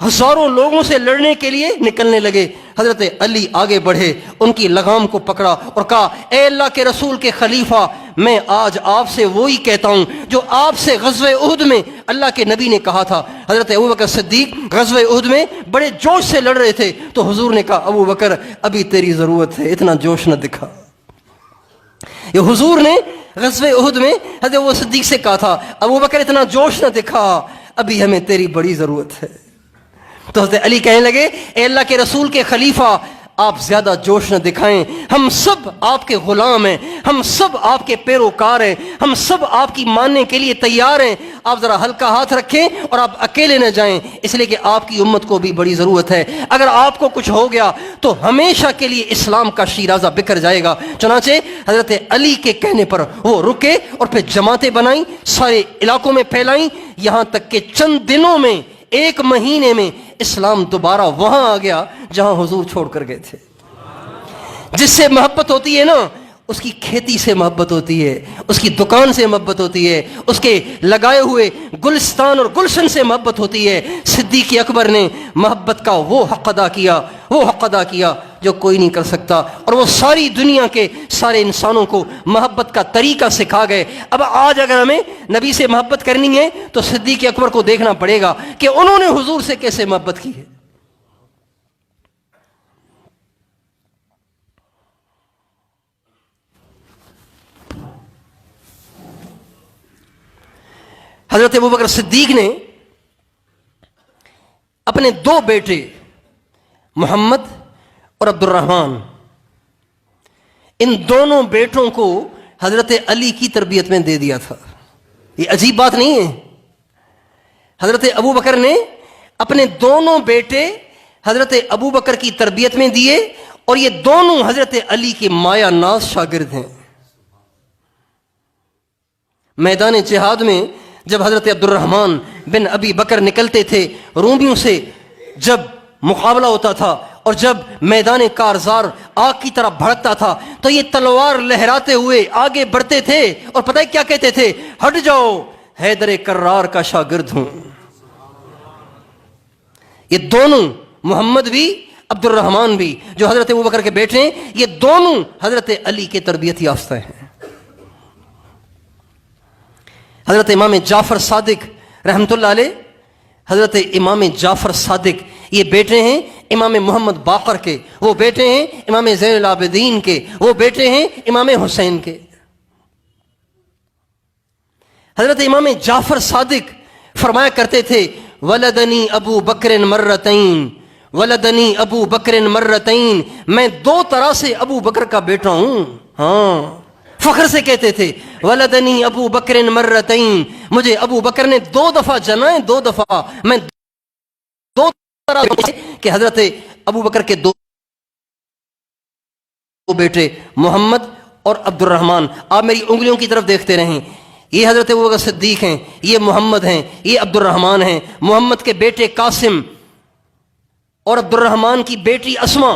ہزاروں لوگوں سے لڑنے کے لیے نکلنے لگے۔ حضرت علی آگے بڑھے، ان کی لگام کو پکڑا اور کہا اے اللہ کے رسول کے خلیفہ، میں آج آپ سے وہی کہتا ہوں جو آپ سے غزوہ احد میں اللہ کے نبی نے کہا تھا۔ حضرت ابوبکر صدیق غزوہ احد میں بڑے جوش سے لڑ رہے تھے، تو حضور نے کہا ابوبکر ابھی تیری ضرورت ہے، اتنا جوش نہ دکھا۔ یہ حضور نے غزوہ احد میں حضرت ابو صدیق سے کہا تھا ابوبکر اتنا جوش نہ دکھا، ابھی ہمیں تیری بڑی ضرورت ہے۔ تو حضرت علی کہنے لگے اے اللہ کے رسول کے خلیفہ، آپ زیادہ جوش نہ دکھائیں، ہم سب آپ کے غلام ہیں، ہم سب آپ کے پیروکار ہیں، ہم سب آپ کی ماننے کے لیے تیار ہیں، آپ ذرا ہلکا ہاتھ رکھیں اور آپ اکیلے نہ جائیں، اس لیے کہ آپ کی امت کو بھی بڑی ضرورت ہے، اگر آپ کو کچھ ہو گیا تو ہمیشہ کے لیے اسلام کا شیرازہ بکھر جائے گا۔ چنانچہ حضرت علی کے کہنے پر وہ رکے اور پھر جماعتیں بنائیں، سارے علاقوں میں پھیلائیں، یہاں تک کہ چند دنوں میں، ایک مہینے میں اسلام دوبارہ وہاں آ گیا جہاں حضور چھوڑ کر گئے تھے۔ جس سے محبت ہوتی ہے نا، اس کی کھیتی سے محبت ہوتی ہے، اس کی دکان سے محبت ہوتی ہے، اس کے لگائے ہوئے گلستان اور گلشن سے محبت ہوتی ہے۔ صدیق اکبر نے محبت کا وہ حق ادا کیا جو کوئی نہیں کر سکتا، اور وہ ساری دنیا کے سارے انسانوں کو محبت کا طریقہ سکھا گئے۔ اب آج اگر ہمیں نبی سے محبت کرنی ہے تو صدیق اکبر کو دیکھنا پڑے گا کہ انہوں نے حضور سے کیسے محبت کی ہے۔ حضرت ابوبکر صدیق نے اپنے دو بیٹے محمد اور عبد الرحمن، ان دونوں بیٹوں کو حضرت علی کی تربیت میں دے دیا تھا۔ یہ عجیب بات نہیں ہے؟ حضرت ابوبکر نے اپنے دونوں بیٹے حضرت ابوبکر کی تربیت میں دیے، اور یہ دونوں حضرت علی کے مایا ناز شاگرد ہیں۔ میدان جہاد میں جب حضرت عبد الرحمن بن ابی بکر نکلتے تھے، رومیوں سے جب مقابلہ ہوتا تھا اور جب میدان کارزار آگ کی طرح بھڑکتا تھا تو یہ تلوار لہراتے ہوئے آگے بڑھتے تھے، اور پتہ ہے کیا کہتے تھے؟ ہٹ جاؤ، حیدر کرار کا شاگرد ہوں۔ یہ دونوں، محمد بھی عبد الرحمن بھی، جو حضرت ابوبکر کے بیٹے ہیں، یہ دونوں حضرت علی کے تربیت یافتہ ہیں۔ حضرت امام جعفر صادق رحمۃ اللہ علیہ، حضرت امام جعفر صادق یہ بیٹے ہیں امام محمد باقر کے، وہ بیٹے ہیں امام زین العابدین کے، وہ بیٹے ہیں امام حسین کے۔ حضرت امام جعفر صادق فرمایا کرتے تھے ولدنی ابو بکر مرتین، ولدنی ابو بکر مرتین، میں دو طرح سے ابو بکر کا بیٹا ہوں۔ ہاں، فخر سے کہتے تھے ولدنی ابو بکر مرتین، مجھے ابو بکر نے دو دفعہ جنا ہے، دو دفعہ، میں دو طرح کہ حضرت ابو بکر کے دو بیٹے محمد اور عبد الرحمن، آپ میری انگلیوں کی طرف دیکھتے رہیں، یہ حضرت ابو بکر صدیق ہیں، یہ محمد ہیں، یہ عبد الرحمن ہیں۔ محمد کے بیٹے قاسم اور عبد الرحمن کی بیٹی اسما،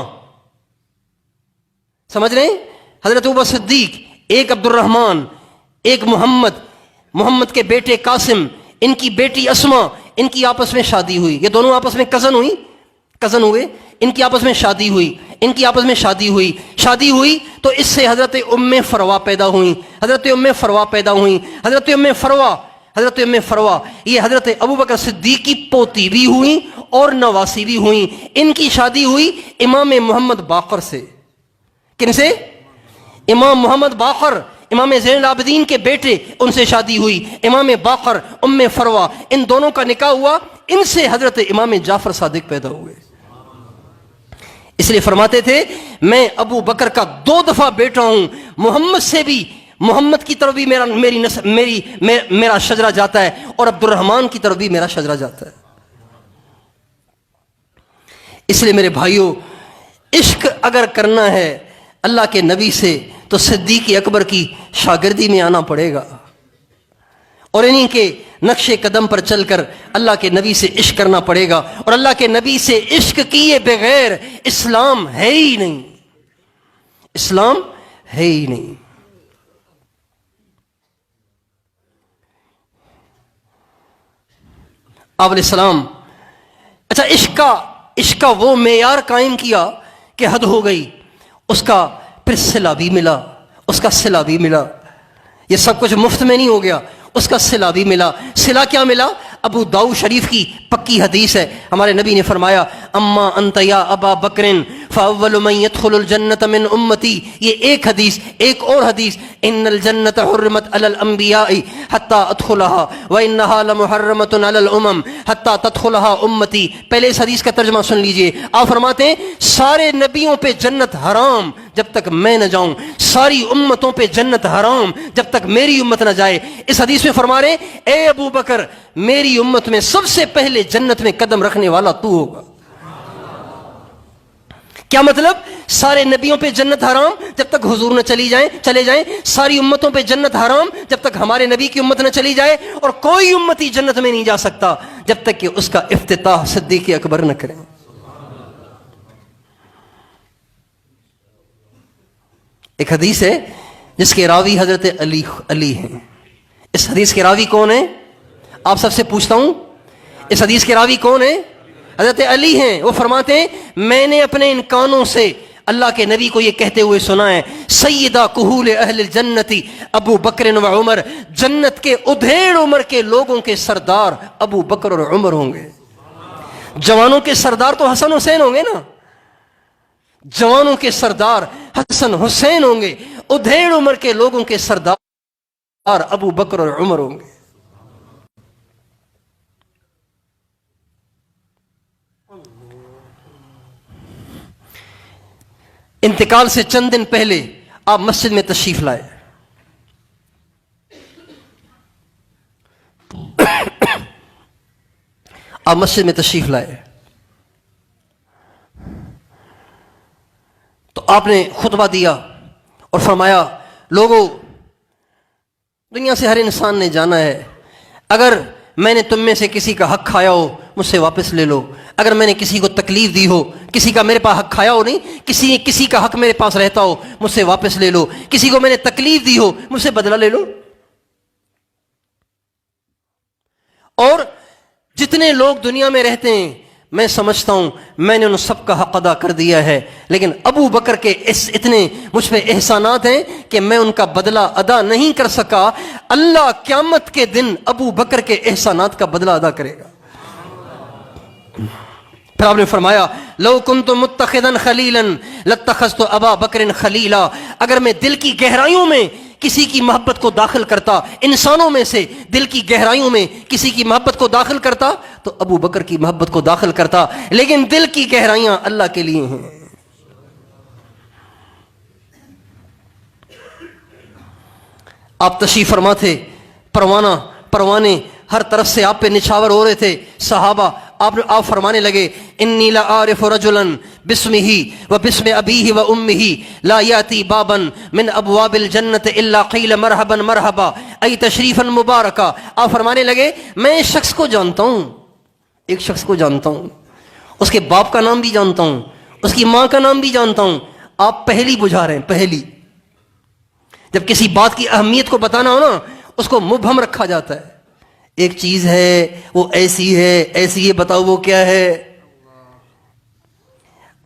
سمجھ رہے ہیں؟ حضرت ابو بکر صدیق، ایک عبد الرحمن، ایک محمد، محمد کے بیٹے قاسم، ان کی بیٹی اسما، ان کی آپس میں شادی ہوئی، یہ دونوں آپس میں کزن ہوئی، کزن ہوئے، ان کی آپس میں شادی ہوئی، شادی ہوئی تو اس سے حضرت ام فروا پیدا ہوئیں، حضرت ام فروا یہ حضرت ابوبکر صدیق کی پوتی بھی ہوئیں اور نواسی بھی ہوئیں۔ ان کی شادی ہوئی امام محمد باقر سے۔ کن سے؟ امام محمد باقر، امام زین العابدین کے بیٹے، ان سے شادی ہوئی، امام باقر، ام فروا، ان دونوں کا نکاح ہوا، ان سے حضرت امام جعفر صادق پیدا ہوئے۔ اس لیے فرماتے تھے میں ابو بکر کا 2 دفعہ بیٹا ہوں، محمد سے بھی، محمد کی طرف بھی میرا شجرہ جاتا ہے اور عبد الرحمن کی طرف بھی میرا شجرہ جاتا ہے۔ اس لیے میرے بھائیوں، عشق اگر کرنا ہے اللہ کے نبی سے تو صدیق اکبر کی شاگردی میں آنا پڑے گا، اور انہی کے نقش قدم پر چل کر اللہ کے نبی سے عشق کرنا پڑے گا، اور اللہ کے نبی سے عشق کیے بغیر اسلام ہے ہی نہیں، اسلام ہے ہی نہیں۔ آپ علیہ السلام، اچھا عشق کا وہ معیار قائم کیا کہ حد ہو گئی، اس کا پھر صلہ بھی ملا، یہ سب کچھ مفت میں نہیں ہو گیا، اس کا صلہ بھی ملا۔ صلہ کیا ملا؟ ابو داؤد شریف کی پکی حدیث ہے، ہمارے نبی نے فرمایا اما انت یا ابا بکر فاول من يدخل الجنت من امتی، یہ ایک حدیث۔ ایک اور حدیث، ان الجنت حرمت علی الانبیاء حتی ادخلها وانها لمحرمۃ علی الامم حتی تدخلها امتی۔ پہلے اس حدیث کا ترجمہ سن لیجئے، آپ فرماتے ہیں سارے نبیوں پہ جنت حرام جب تک میں نہ جاؤں، ساری امتوں پہ جنت حرام جب تک میری امت نہ جائے۔ اس حدیث میں فرما رہے اے ابو بکر، میری امت میں سب سے پہلے جنت میں قدم رکھنے والا تو ہوگا۔ کیا مطلب؟ سارے نبیوں پہ جنت حرام جب تک حضور نہ چلے جائیں، ساری امتوں پہ جنت حرام جب تک ہمارے نبی کی امت نہ چلی جائے، اور کوئی امتی جنت میں نہیں جا سکتا جب تک کہ اس کا افتتاح صدیق اکبر نہ کریں۔ ایک حدیث ہے جس کے راوی حضرت علی ہیں۔ اس حدیث کے راوی کون ہیں؟ آپ سب سے پوچھتا ہوں، اس حدیث کے راوی کون ہیں؟ حضرت علی ہیں۔ وہ فرماتے ہیں میں نے اپنے ان کانوں سے اللہ کے نبی کو یہ کہتے ہوئے سنا ہے سیدہ کہول اہل الجنتی ابو بکر و عمر، جنت کے ادھیڑ عمر کے لوگوں کے سردار ابو بکر اور عمر ہوں گے۔ جوانوں کے سردار تو حسن حسین ہوں گے نا، جوانوں کے سردار حسن حسین ہوں گے، ادھیڑ عمر کے لوگوں کے سردار ابو بکر اور عمر ہوں گے۔ انتقال سے چند دن پہلے آپ مسجد میں تشریف لائے، آپ مسجد میں تشریف لائے تو آپ نے خطبہ دیا اور فرمایا لوگو، دنیا سے ہر انسان نے جانا ہے، اگر میں نے تم میں سے کسی کا حق کھایا ہو مجھ سے واپس لے لو، اگر میں نے کسی کو تکلیف دی ہو، کسی کا میرے پاس حق کھایا ہو، نہیں کسی کا حق میرے پاس رہتا ہو مجھ سے واپس لے لو، کسی کو میں نے تکلیف دی ہو مجھ سے بدلہ لے لو۔ اور جتنے لوگ دنیا میں رہتے ہیں میں سمجھتا ہوں میں نے ان سب کا حق ادا کر دیا ہے، لیکن ابو بکر کے اتنے مجھ پہ احسانات ہیں کہ میں ان کا بدلہ ادا نہیں کر سکا، اللہ قیامت کے دن ابو بکر کے احسانات کا بدلہ ادا کرے گا۔ پھر آپ نے فرمایا لو کنت متخذا خلیلا لاتخذت ابا بکر خلیلا، اگر میں دل کی گہرائیوں میں کسی کی محبت کو داخل کرتا، انسانوں میں سے دل کی گہرائیوں میں کسی کی محبت کو داخل کرتا تو ابو بکر کی محبت کو داخل کرتا، لیکن دل کی گہرائیاں اللہ کے لیے ہیں۔ آپ تشریف فرما تھے، پروانے ہر طرف سے آپ پہ نچھاور ہو رہے تھے، صحابہ آپ فرمانے لگے انی لأعرف رجلا باسمہ وباسم ابیہ وامہ لا یاتی بابا من ابواب الجنت الا قیل مرحبا مرحبا ای تشریفا مبارکا۔ آپ فرمانے لگے میں ایک شخص کو جانتا ہوں، اس کے باپ کا نام بھی جانتا ہوں، اس کی ماں کا نام بھی جانتا ہوں، آپ پہلی بجھا رہے ہیں۔ پہلی، جب کسی بات کی اہمیت کو بتانا ہو نا اس کو مبہم رکھا جاتا ہے، ایک چیز ہے وہ ایسی ہے، بتاؤ وہ کیا ہے،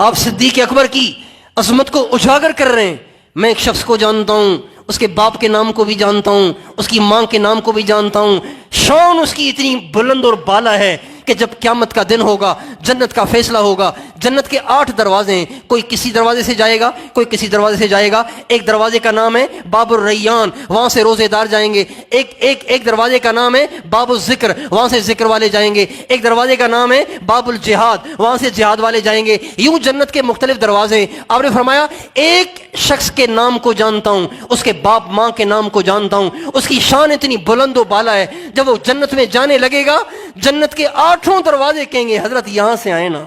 آپ صدیق اکبر کی عظمت کو اجاگر کر رہے ہیں. میں ایک شخص کو جانتا ہوں، اس کے باپ کے نام کو بھی جانتا ہوں، اس کی ماں کے نام کو بھی جانتا ہوں. شان اس کی اتنی بلند اور بالا ہے کہ جب قیامت کا دن ہوگا، جنت کا فیصلہ ہوگا، جنت کے 8 دروازے ہیں، کوئی کسی دروازے سے جائے گا، کوئی کسی دروازے سے جائے گا. ایک دروازے کا نام ہے باب الریان، وہاں سے روزے دار جائیں گے. ایک دروازے کا نام ہے باب الذکر، وہاں سے ذکر والے جائیں گے. ایک دروازے کا نام ہے باب الجہاد، وہاں سے جہاد والے جائیں گے. یوں جنت کے مختلف دروازے ہیں. آپ نے فرمایا ایک شخص کے نام کو جانتا ہوں، اس کے باپ ماں کے نام کو جانتا ہوں، اس کی شان اتنی بلند و بالا ہے. جب وہ جنت میں جانے لگے گا، جنت کے 8 دروازے کہیں گے حضرت یہاں سے آئے نا.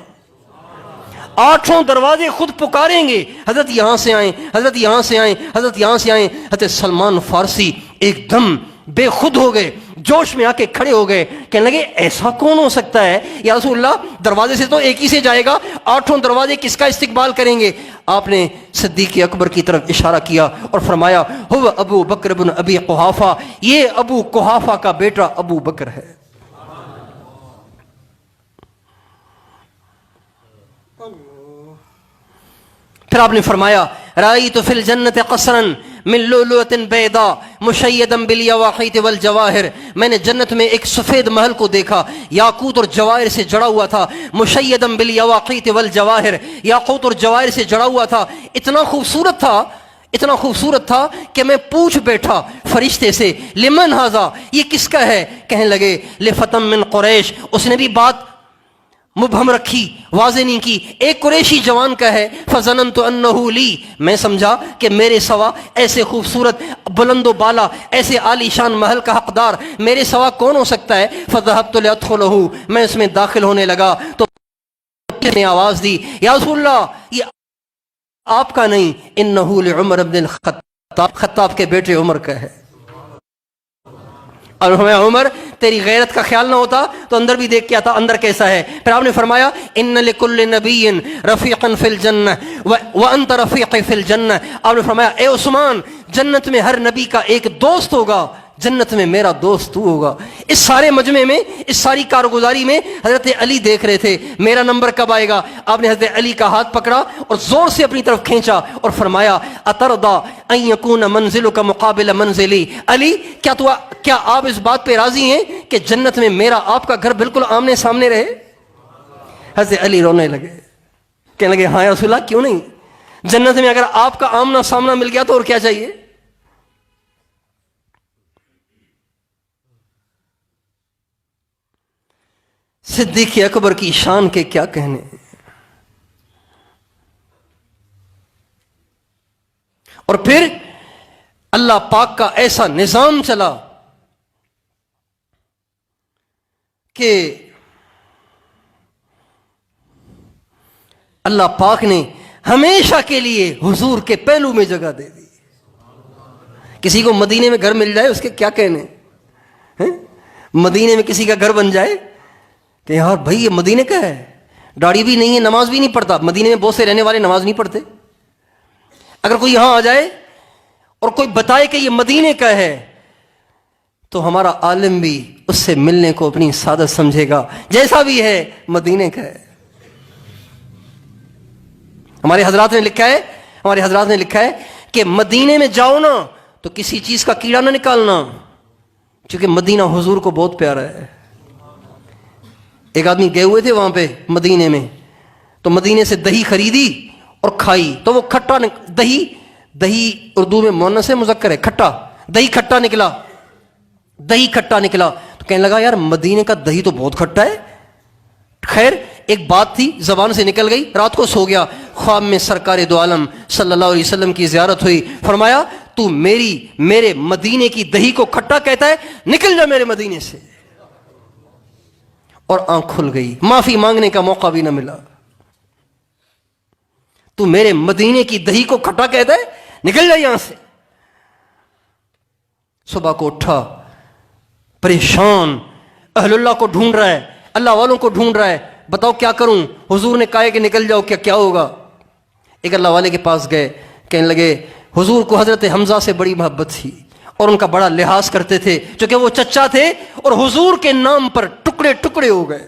8 دروازے خود پکاریں گے حضرت یہاں سے آئیں، حضرت یہاں سے آئیں، حضرت یہاں سے آئیں. حضرت سلمان فارسی ایک دم بے خود ہو گئے، جوش میں آ کے کھڑے ہو گئے، کہنے لگے ایسا کون ہو سکتا ہے یا رسول اللہ، دروازے سے تو ایک ہی سے جائے گا، 8 دروازے کس کا استقبال کریں گے؟ آپ نے صدیق اکبر کی طرف اشارہ کیا اور فرمایا هو ابو بکر بن ابی قحافہ، یہ ابو قحافہ کا بیٹا ابو بکر ہے. پھر آپ نے فرمایا رأیت فی الجنت قصرا من لؤلؤۃ بیضاء مشیدا بالیواقیت والجواہر، میں نے جنت میں ایک سفید محل کو دیکھا، یاقوت اور جواہر سے جڑا ہوا تھا. مشیدا بالیواقیت والجواہر، یاقوت اور جواہر سے جڑا ہوا تھا. اتنا خوبصورت تھا، اتنا خوبصورت تھا کہ میں پوچھ بیٹھا فرشتے سے لمن ھذا، یہ کس کا ہے؟ کہنے لگے لفتم من قریش. اس نے بھی بات مبہم رکھی، واضح نہیں کی، ایک قریشی جوان کا ہے. فظننت انہ لی، میں سمجھا کہ میرے سوا ایسے خوبصورت بلند و بالا ایسے عالی شان محل کا حقدار میرے سوا کون ہو سکتا ہے؟ فذهبت لادخلہ، میں اس میں داخل ہونے لگا تو نے آواز دی یا رسول اللہ یہ آپ کا نہیں، انہ لعمر بن الخطاب، خطاب کے بیٹے عمر کا ہے. اور ہمیں عمر تیری غیرت کا خیال نہ ہوتا تو اندر بھی دیکھ کے آتا اندر کیسا ہے. پھر آپ نے فرمایا ان لکل نبی رفیقا فی الجنہ وانت رفیق فی الجنہ. آپ نے فرمایا اے عثمان، جنت میں ہر نبی کا ایک دوست ہوگا، جنت میں میرا دوست تو ہوگا. اس سارے مجمع میں، اس ساری کارگزاری میں حضرت علی دیکھ رہے تھے میرا نمبر کب آئے گا. آپ نے حضرت علی کا ہاتھ پکڑا اور زور سے اپنی طرف کھینچا اور فرمایا اترضی ان یکون منزلک مقابل منزلی. علی کیا آپ اس بات پہ راضی ہیں کہ جنت میں میرا آپ کا گھر بالکل آمنے سامنے رہے؟ حضرت علی رونے لگے، کہنے لگے ہاں یا رسول اللہ کیوں نہیں، جنت میں اگر آپ کا آمنا سامنا مل گیا تو اور کیا چاہیے. صدیق اکبر کی شان کے کیا کہنے. اور پھر اللہ پاک کا ایسا نظام چلا کہ اللہ پاک نے ہمیشہ کے لیے حضور کے پہلو میں جگہ دے دی. کسی کو مدینے میں گھر مل جائے اس کے کیا کہنے، مدینے میں کسی کا گھر بن جائے کہ یار بھائی یہ مدینے کا ہے، داڑھی بھی نہیں ہے، نماز بھی نہیں پڑھتا. مدینے میں بہت سے رہنے والے نماز نہیں پڑھتے. اگر کوئی یہاں آ جائے اور کوئی بتائے کہ یہ مدینے کا ہے تو ہمارا عالم بھی اس سے ملنے کو اپنی سعادت سمجھے گا، جیسا بھی ہے مدینے کا ہے. ہمارے حضرات نے لکھا ہے کہ مدینے میں جاؤ نا تو کسی چیز کا کیڑا نہ نکالنا، کیونکہ مدینہ حضور کو بہت پیارا ہے. ایک آدمی گئے ہوئے تھے وہاں پہ مدینے میں، تو مدینے سے دہی خریدی اور کھائی تو وہ کھٹا دہی اردو میں مؤنث ہے مذکر ہے، کھٹا، دہی کھٹا نکلا تو کہنے لگا یار مدینے کا دہی تو بہت کھٹا ہے. خیر ایک بات تھی زبان سے نکل گئی، رات کو سو گیا، خواب میں سرکار دو عالم صلی اللہ علیہ وسلم کی زیارت ہوئی. فرمایا تو میرے مدینے کی دہی کو کھٹا کہتا ہے، نکل جا میرے مدینے سے. اور آنکھ کھل گئی، معافی مانگنے کا موقع بھی نہ ملا. تو میرے مدینے کی دہی کو کھٹا کہتا ہے، نکل جا یہاں سے. صبح کو اٹھا پریشان، اہل اللہ کو ڈھونڈ رہا ہے، اللہ والوں کو ڈھونڈ رہا ہے، بتاؤ کیا کروں. حضور نے کہا کہ نکل جاؤ، کیا ہوگا. ایک اللہ والے کے پاس گئے، کہنے لگے حضور کو حضرت حمزہ سے بڑی محبت تھی اور ان کا بڑا لحاظ کرتے تھے، چونکہ وہ چچا تھے اور حضور کے نام پر ٹکڑے ٹکڑے ہو گئے.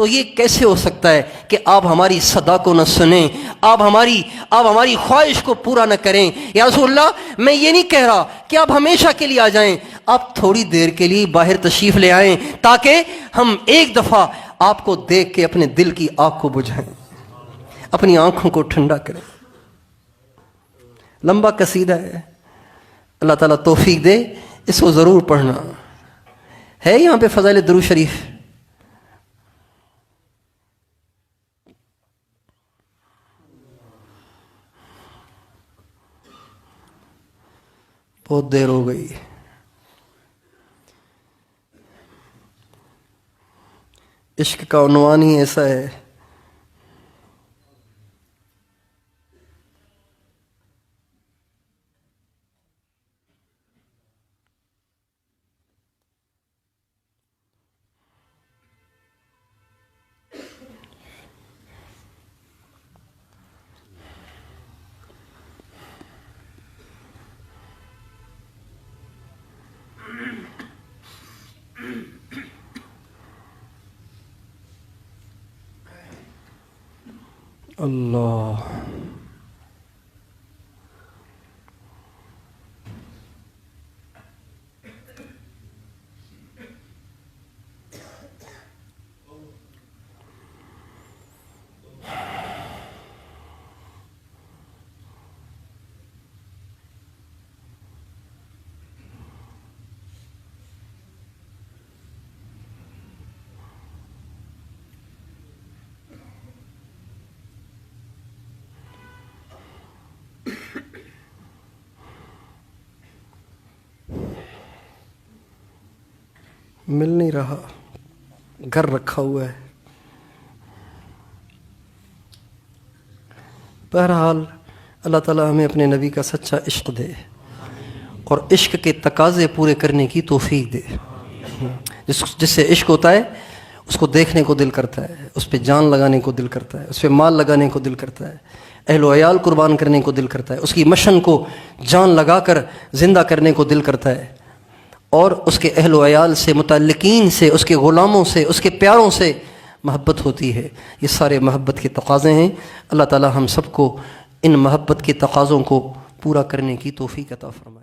تو یہ کیسے ہو سکتا ہے کہ آپ ہماری صدا کو نہ سنیں، آپ ہماری خواہش کو پورا نہ کریں؟ یا رسول اللہ میں یہ نہیں کہہ رہا کہ آپ ہمیشہ کے لیے آ جائیں، آپ تھوڑی دیر کے لیے باہر تشریف لے آئیں تاکہ ہم ایک دفعہ آپ کو دیکھ کے اپنے دل کی آگ کو بجھائیں، اپنی آنکھوں کو ٹھنڈا کریں۔ لمبا قصیدہ ہے، اللہ تعالیٰ توفیق دے، اس کو ضرور پڑھنا ہے۔ یہاں پہ فضائل درود شریف بہت دیر ہو گئی، عشق کا عنوان ہی ایسا ہے۔ اللہ مل نہیں رہا، گھر رکھا ہوا ہے۔ بہرحال اللہ تعالیٰ ہمیں اپنے نبی کا سچا عشق دے اور عشق کے تقاضے پورے کرنے کی توفیق دے۔ جس سے عشق ہوتا ہے اس کو دیکھنے کو دل کرتا ہے، اس پہ جان لگانے کو دل کرتا ہے، اس پہ مال لگانے کو دل کرتا ہے، اہل و عیال قربان کرنے کو دل کرتا ہے، اس کی مشن کو جان لگا کر زندہ کرنے کو دل کرتا ہے، اور اس کے اہل و عیال سے، متعلقین سے، اس کے غلاموں سے، اس کے پیاروں سے محبت ہوتی ہے۔ یہ سارے محبت کے تقاضے ہیں۔ اللہ تعالی ہم سب کو ان محبت کے تقاضوں کو پورا کرنے کی توفیق عطا فرمائے۔